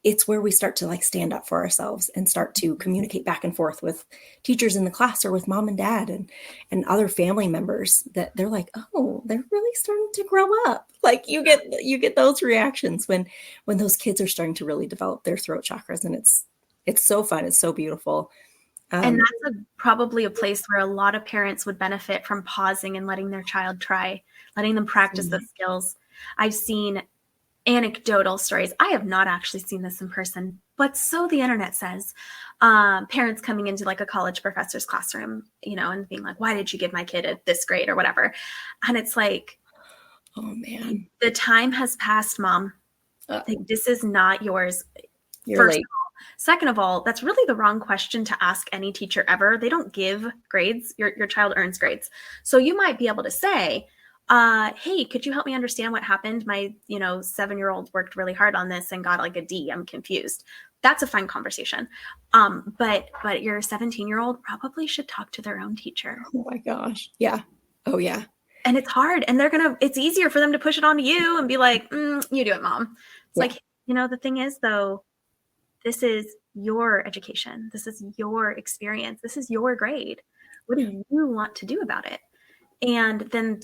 it's where we start to stand up for ourselves and start to communicate back and forth with teachers in the class or with mom and dad and other family members that they're like, oh, they're really starting to grow up. You get those reactions when those kids are starting to really develop their throat chakras, and it's so fun. It's so beautiful. And that's probably a place where a lot of parents would benefit from pausing and letting their child try, letting them practice the skills. I've seen anecdotal stories. I have not actually seen this in person, but so the internet says, parents coming into a college professor's classroom, and being like, why did you give my kid this grade or whatever? And it's like, oh man, the time has passed, mom. This is not yours. You're late. Second of all, that's really the wrong question to ask any teacher ever. They don't give grades. Your child earns grades. So you might be able to say, hey, could you help me understand what happened? My, 7-year-old worked really hard on this and got a D. I'm confused. That's a fine conversation. But your 17-year-old probably should talk to their own teacher. Oh my gosh. Yeah. Oh yeah. And it's hard. And it's easier for them to push it onto you and be like, you do it, mom. It's the thing is though, this is your education. This is your experience. This is your grade. What do you want to do about it? And then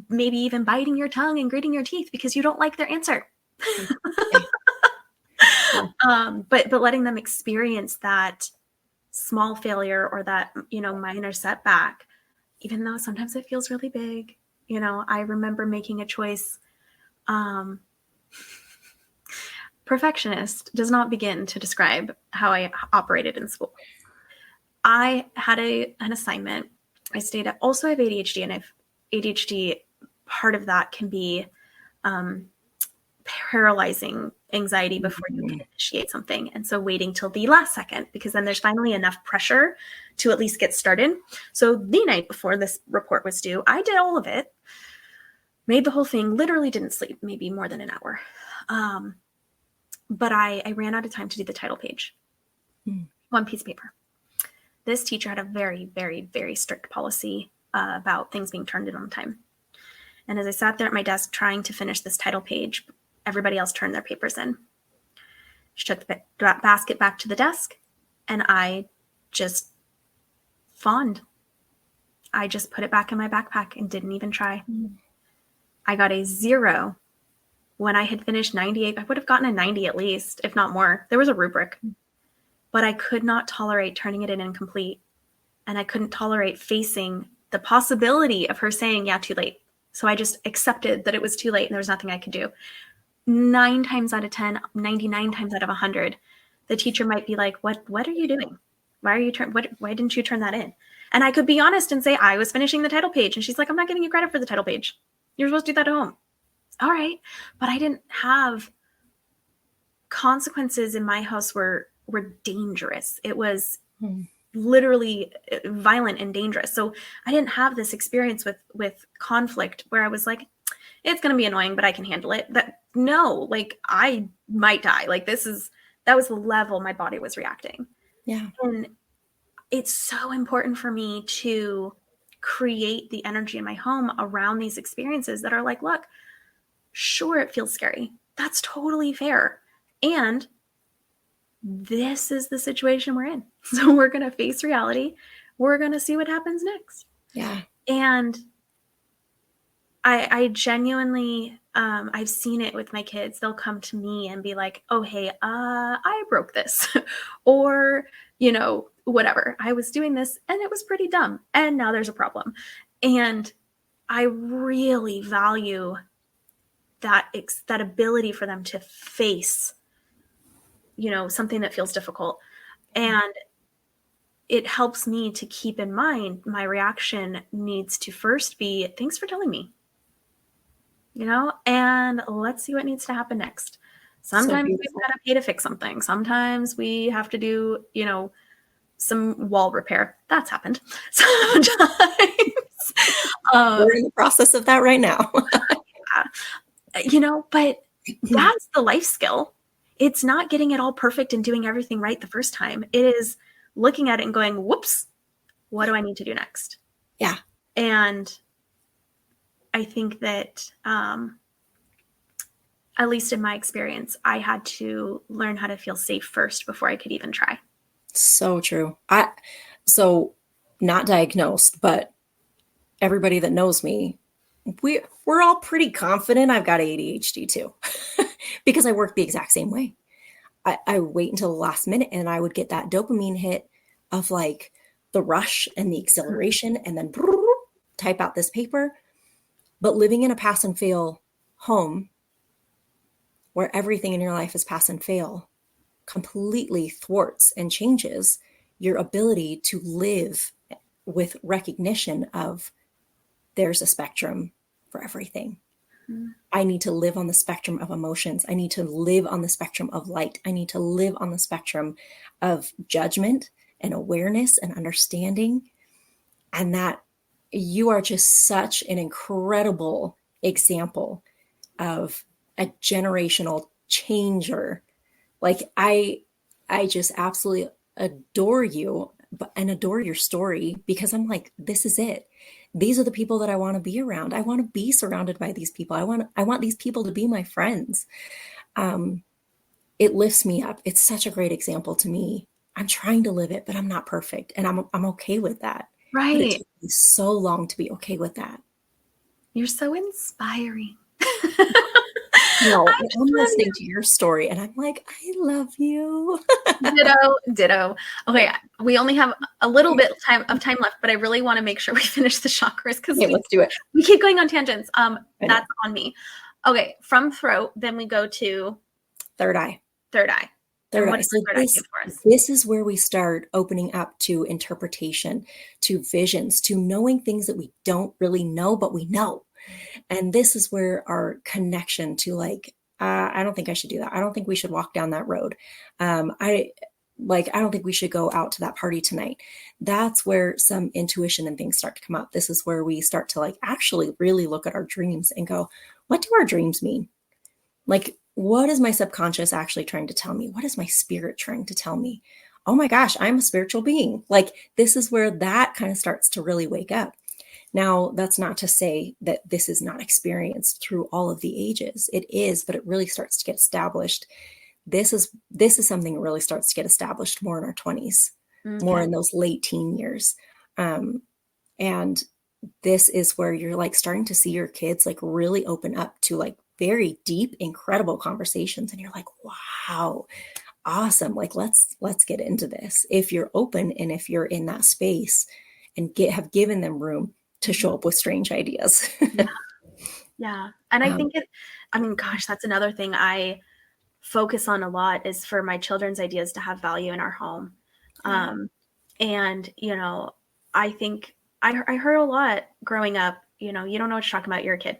maybe even biting your tongue and gritting your teeth because you don't like their answer. But letting them experience that small failure or that, minor setback, even though sometimes it feels really big. I remember making a choice. Perfectionist does not begin to describe how I operated in school. I had an assignment. I stayed up. Also, I have ADHD, and I've ADHD. Part of that can be paralyzing anxiety before you can initiate something. And so waiting till the last second, because then there's finally enough pressure to at least get started. So the night before this report was due, I did all of it, made the whole thing, literally didn't sleep, maybe more than an hour. But I ran out of time to do the title page. One piece of paper. This teacher had a very, very, very strict policy about things being turned in on time. And as I sat there at my desk trying to finish this title page, everybody else turned their papers in. She took the basket back to the desk, and I just fawned. I just put it back in my backpack and didn't even try. I got a 0 when I had finished 98. I would have gotten a 90 at least, if not more. There was a rubric, but I could not tolerate turning it in incomplete. And I couldn't tolerate facing the possibility of her saying, yeah, too late. So I just accepted that it was too late and there was nothing I could do. 9 times out of 10, 99 times out of 100, the teacher might be like, what are you doing? Why didn't you turn that in? And I could be honest and say, I was finishing the title page. And she's like, I'm not giving you credit for the title page. You're supposed to do that at home. All right. But I didn't have consequences in my house were dangerous. It was literally violent and dangerous. So I didn't have this experience with conflict where I was like, it's going to be annoying, but I can handle it. Like I might die. Like that was the level my body was reacting. Yeah. And it's so important for me to create the energy in my home around these experiences that are like, look, sure, it feels scary. That's totally fair. And this is the situation we're in. So we're going to face reality. We're going to see what happens next. Yeah. And I genuinely, I've seen it with my kids. They'll come to me and be like, oh, hey, I broke this or, whatever. I was doing this and it was pretty dumb. And now there's a problem. And I really value that ability for them to face, something that feels difficult. And it helps me to keep in mind my reaction needs to first be, thanks for telling me. And let's see what needs to happen next. Sometimes we've got to pay to fix something. Sometimes we have to do, some wall repair. That's happened. Sometimes. We're in the process of that right now. But that's the life skill. It's not getting it all perfect and doing everything right the first time. It is looking at it and going, whoops, what do I need to do next? Yeah. And I think that, at least in my experience, I had to learn how to feel safe first before I could even try. So true. So not diagnosed, but everybody that knows me, we're all pretty confident I've got ADHD too, because I work the exact same way. I wait until the last minute and I would get that dopamine hit of like the rush and the exhilaration and then type out this paper. But living in a pass and fail home where everything in your life is pass and fail completely thwarts and changes your ability to live with recognition of there's a spectrum for everything. I need to live on the spectrum of emotions. I need to live on the spectrum of light. I need to live on the spectrum of judgment and awareness and understanding. And that you are just such an incredible example of a generational changer. Like I just absolutely adore you and adore your story because I'm like, this is it. These are the people that I want to be around. I want to be surrounded by these people. I want these people to be my friends. It lifts me up. It's such a great example to me. I'm trying to live it, but I'm not perfect. And I'm okay with that. Right. But it took me so long to be okay with that. You're so inspiring. I'm listening to your story and I'm like, I love you. Ditto. Okay, we only have a little bit of time left, but I really want to make sure we finish the chakras because let's do it. We keep going on tangents. That's on me. Okay, from throat, then we go to Third eye. Third eye. Third And what eye. does the So third eye do for us? this is where we start opening up to interpretation, to visions, to knowing things that we don't really know, but we know. And this is where our connection to like, I don't think I should do that. I don't think we should walk down that road. I don't think we should go out to that party tonight. That's where some intuition and things start to come up. This is where we start to like actually really look at our dreams and go, what do our dreams mean? Like, what is my subconscious actually trying to tell me? What is my spirit trying to tell me? Oh my gosh, I'm a spiritual being. Like, this is where that kind of starts to really wake up. Now, that's not to say that this is not experienced through all of the ages. It is, but it really starts to get established. This is something that really starts to get established more in our 20s, more Okay. in those late teen years. And this is where you're like starting to see your kids like really open up to like very deep, incredible conversations. And you're like, wow, awesome. Like, let's get into this. If you're open and if you're in that space and have given them room to show up with strange ideas. Yeah. Yeah. And I think gosh, that's another thing I focus on a lot is for my children's ideas to have value in our home. Yeah. And, I think I heard a lot growing up, you don't know what you're talking about, you're a kid.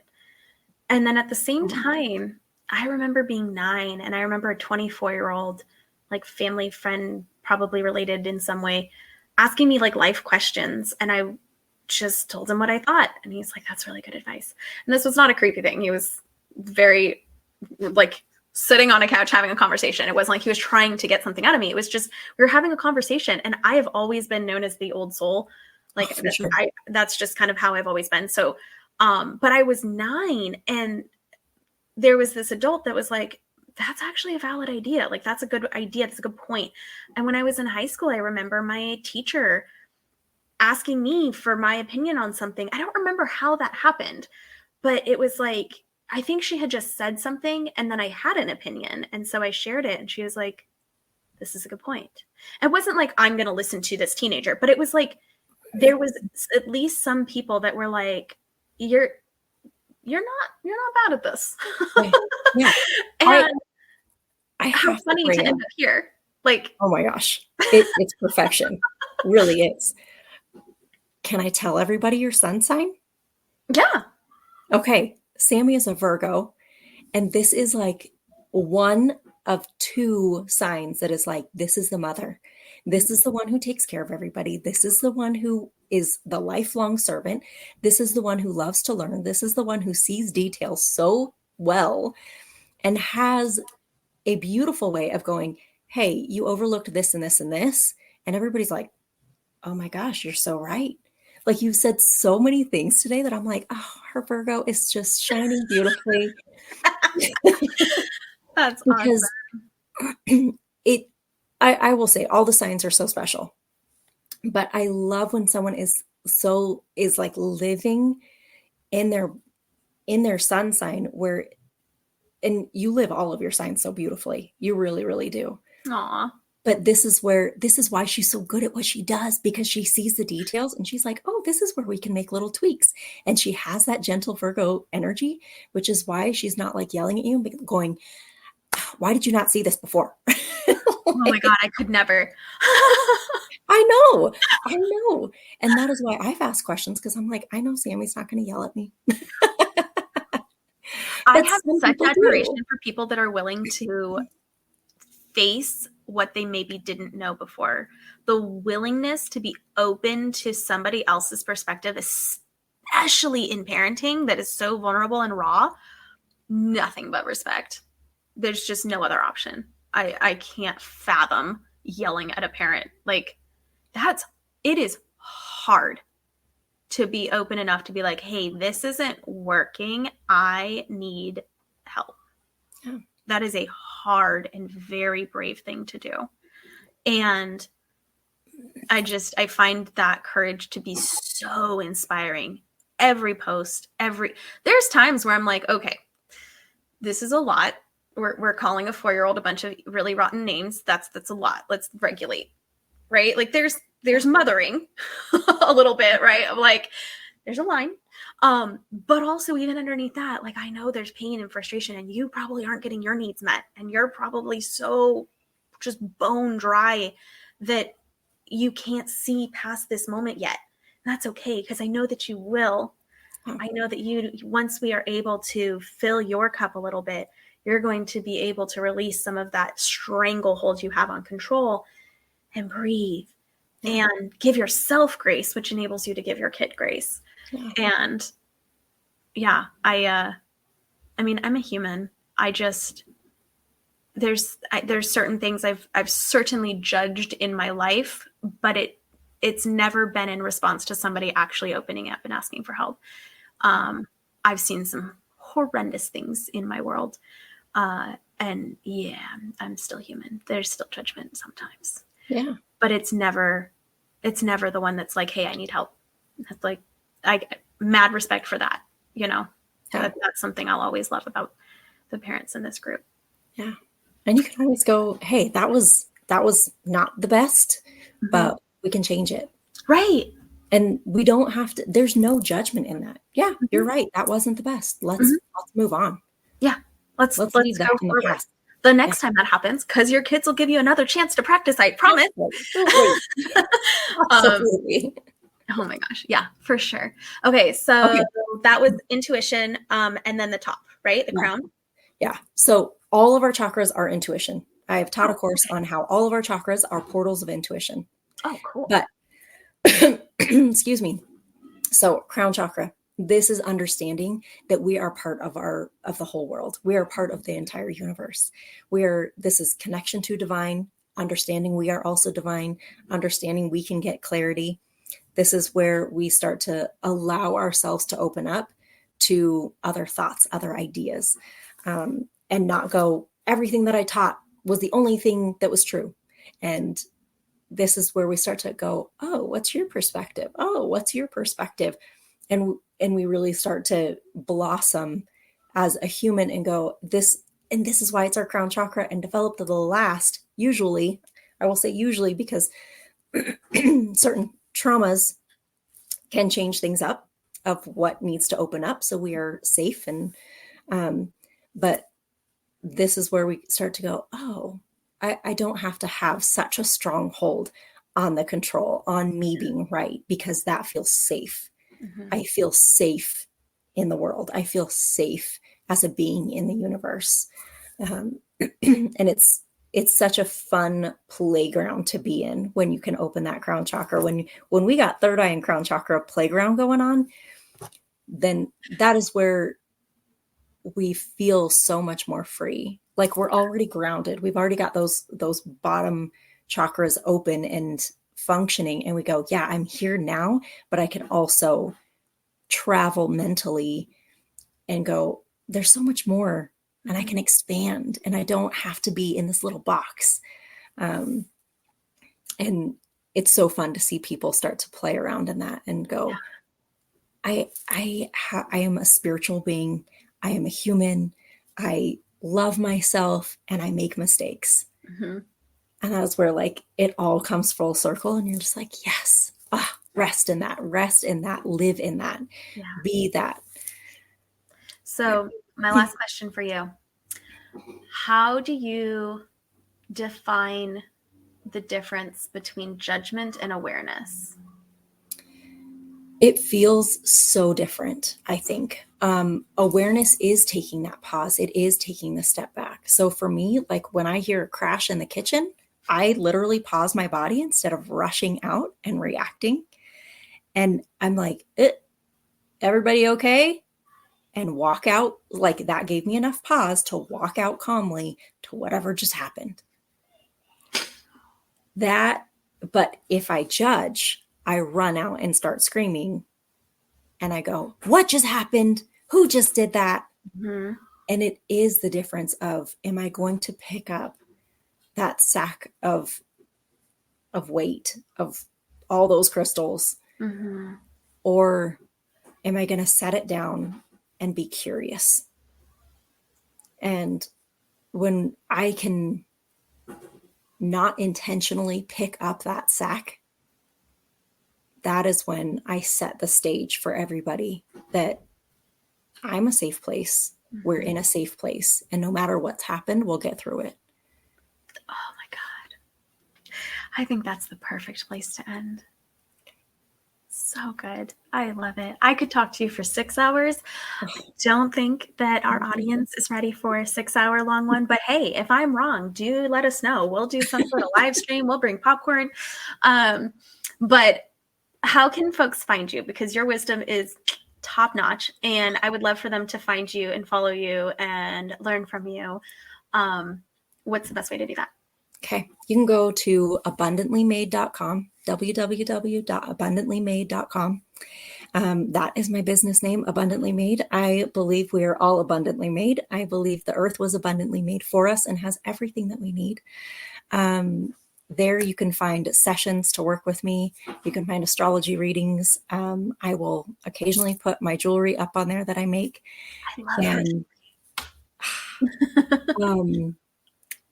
And then at the same time, I remember being 9 and I remember a 24-year-old, like family friend, probably related in some way, asking me like life questions. And I just told him what I thought. And he's like, that's really good advice. And this was not a creepy thing. He was very like sitting on a couch having a conversation. It wasn't like he was trying to get something out of me. It was just, we were having a conversation. And I have always been known as the old soul. Like for sure. that's just kind of how I've always been. So, but I was 9 and there was this adult that was like, that's actually a valid idea. Like, that's a good idea. That's a good point. And when I was in high school, I remember my teacher asking me for my opinion on something. I don't remember how that happened, but it was like, I think she had just said something and then I had an opinion. And so I shared it and she was like, this is a good point. It wasn't like, I'm going to listen to this teenager, but it was like, there was at least some people that were like, you're not bad at this. Yeah. And I how have funny to end up here. Like, oh my gosh, it's perfection. Really is. Can I tell everybody your sun sign? yeah. Okay. Sammy is a Virgo. And this is like one of 2 signs that is like, this is the mother. This is the one who takes care of everybody. This is the one who is the lifelong servant. This is the one who loves to learn. This is the one who sees details so well and has a beautiful way of going, hey, you overlooked this and this and this. And everybody's like, oh my gosh, you're so right. Like, you've said so many things today that I'm like, oh, her Virgo is just shining beautifully. That's Because awesome. I will say all the signs are so special, but I love when someone is like living in their sun sign where, and you live all of your signs so beautifully. You really, really do. Aw. But this is why she's so good at what she does, because she sees the details and she's like, oh, this is where we can make little tweaks. And she has that gentle Virgo energy, which is why she's not like yelling at you and going, why did you not see this before? Oh my God, I could never. I know. And that is why I've asked questions, because I'm like, I know Sammy's not going to yell at me. I But have some such people admiration do. for people that are willing to face what they maybe didn't know before. The willingness to be open to somebody else's perspective, especially in parenting that is so vulnerable and raw. Nothing but respect. There's just no other option. I can't fathom yelling at a parent. Like, it is hard to be open enough to be like, hey, this isn't working. I need help. Yeah. That is a hard and very brave thing to do. And I find that courage to be so inspiring. Every post, there's times where I'm like, okay, this is a lot. We're calling a 4-year-old a bunch of really rotten names. That's a lot. Let's regulate, right? Like, there's mothering a little bit, right? Of like, there's a line. But also even underneath that, like, I know there's pain and frustration, and you probably aren't getting your needs met, and you're probably so just bone dry that you can't see past this moment yet. And that's okay, because I know that you will. I know that once we are able to fill your cup a little bit, you're going to be able to release some of that stranglehold you have on control and breathe and give yourself grace, which enables you to give your kid grace. Yeah. And yeah, I mean, I'm a human. I just, there's certain things I've certainly judged in my life, but it's never been in response to somebody actually opening up and asking for help. I've seen some horrendous things in my world. And yeah, I'm still human. There's still judgment sometimes. Yeah. But it's never the one that's like, hey, I need help. It's like, I mad respect for that, you know. Yeah. That's something I'll always love about the parents in this group. Yeah. And you can always go, hey, that was not the best, but we can change it. Right. And we don't have to, there's no judgment in that. Yeah, you're right. That wasn't the best. Let's move on. Yeah. Let's leave that go in the forward. past. The next time that happens, because your kids will give you another chance to practice, I promise. Absolutely. Absolutely. Oh my gosh. Yeah, for sure. Okay. So that was intuition. And then the top, right? The crown. Yeah. So all of our chakras are intuition. I have taught a course on how all of our chakras are portals of intuition. Oh, cool. But excuse me. So crown chakra, this is understanding that we are part of the whole world. We are part of the entire universe. This is connection to divine, understanding we are also divine, understanding we can get clarity. This is where we start to allow ourselves to open up to other thoughts, other ideas, and not go, everything that I taught was the only thing that was true. And this is where we start to go, oh, what's your perspective? Oh, what's your perspective? And we really start to blossom as a human and go, this is why it's our crown chakra, and develop to the last, usually, I will say usually, because certain traumas can change things up of what needs to open up. So we are safe. And, but this is where we start to go, oh, I don't have to have such a strong hold on the control, on me being right, because that feels safe. I feel safe in the world. I feel safe as a being in the universe. And it's such a fun playground to be in when you can open that crown chakra. When we got third eye and crown chakra playground going on, then that is where we feel so much more free. Like we're already grounded. We've already got those bottom chakras open and functioning. And we go, yeah, I'm here now, but I can also travel mentally and go, there's so much more, and I can expand, and I don't have to be in this little box. And it's so fun to see people start to play around in that and go, I am a spiritual being. I am a human. I love myself, and I make mistakes. And that's where like it all comes full circle, and you're just like, yes, rest in that, live in that, be that. So my last question for you, how do you define the difference between judgment and awareness? It feels so different, I think. Awareness is taking that pause. It is taking the step back. So for me, like when I hear a crash in the kitchen, I literally pause my body instead of rushing out and reacting. And I'm like, everybody okay? And walk out. Like that gave me enough pause to walk out calmly to whatever just happened. But if I judge, I run out and start screaming. And I go, what just happened? Who just did that? And it is the difference of, am I going to pick up that sack of weight of all those crystals? Or am I going to set it down and be curious? And when I can not intentionally pick up that sack, that is when I set the stage for everybody that I'm a safe place. We're in a safe place. And no matter what's happened, we'll get through it. Oh my God. I think that's the perfect place to end. So good. I love it. I could talk to you for 6 hours. I don't think that our audience is ready for a 6-hour long one, but hey, if I'm wrong, do let us know. We'll do some sort of live stream. We'll bring popcorn. But how can folks find you? Because your wisdom is top notch, and I would love for them to find you and follow you and learn from you. What's the best way to do that? Okay. You can go to abundantlymade.com, www.abundantlymade.com. That is my business name, Abundantly Made. I believe we are all abundantly made. I believe the earth was abundantly made for us and has everything that we need. There you can find sessions to work with me. You can find astrology readings. I will occasionally put my jewelry up on there that I make. I love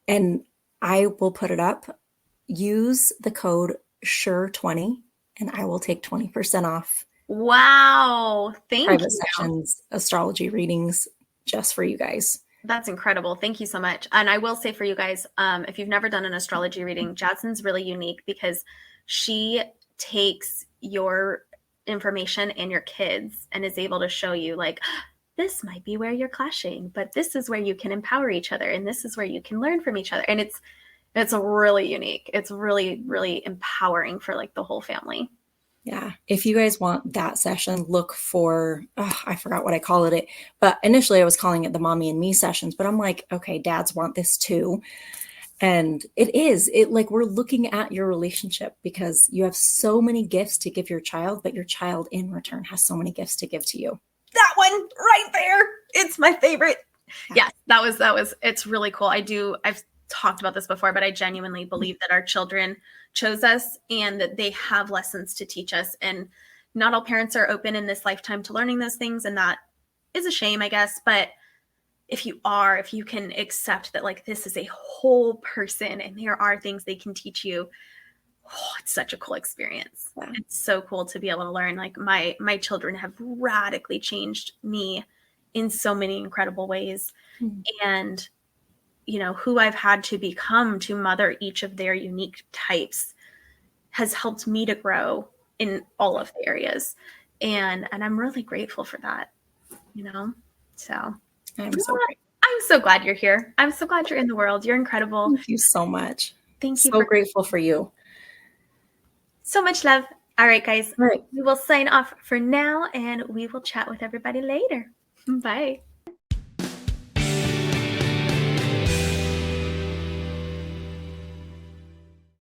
And I will put it up. Use the code SURE20 and I will take 20% off. Wow. Thank Private you. sessions, astrology readings just for you guys. That's incredible. Thank you so much. And I will say for you guys, if you've never done an astrology reading, Jazmin's really unique because she takes your information and your kids and is able to show you like, this might be where you're clashing, but this is where you can empower each other. And this is where you can learn from each other. And it's really unique. It's really, really empowering for like the whole family. Yeah. If you guys want that session, look for, I forgot what I call it, but initially I was calling it the mommy and me sessions, but I'm like, okay, dads want this too. And it like, we're looking at your relationship because you have so many gifts to give your child, but your child in return has so many gifts to give to you. That one right there. It's my favorite. Yeah, that was, it's really cool. I've talked about this before, but I genuinely believe that our children chose us and that they have lessons to teach us. And not all parents are open in this lifetime to learning those things. And that is a shame, I guess. But if you can accept that like this is a whole person and there are things they can teach you, it's such a cool experience. Yeah. It's so cool to be able to learn. Like my children have radically changed me in so many incredible ways. Mm-hmm. And you know, who I've had to become to mother each of their unique types has helped me to grow in all of the areas. And I'm really grateful for that, you know? So I'm so glad you're here. I'm so glad you're in the world. You're incredible. Thank you so much. Thank you. So grateful for you. So much love. All right, guys. All right. We will sign off for now and we will chat with everybody later. Bye.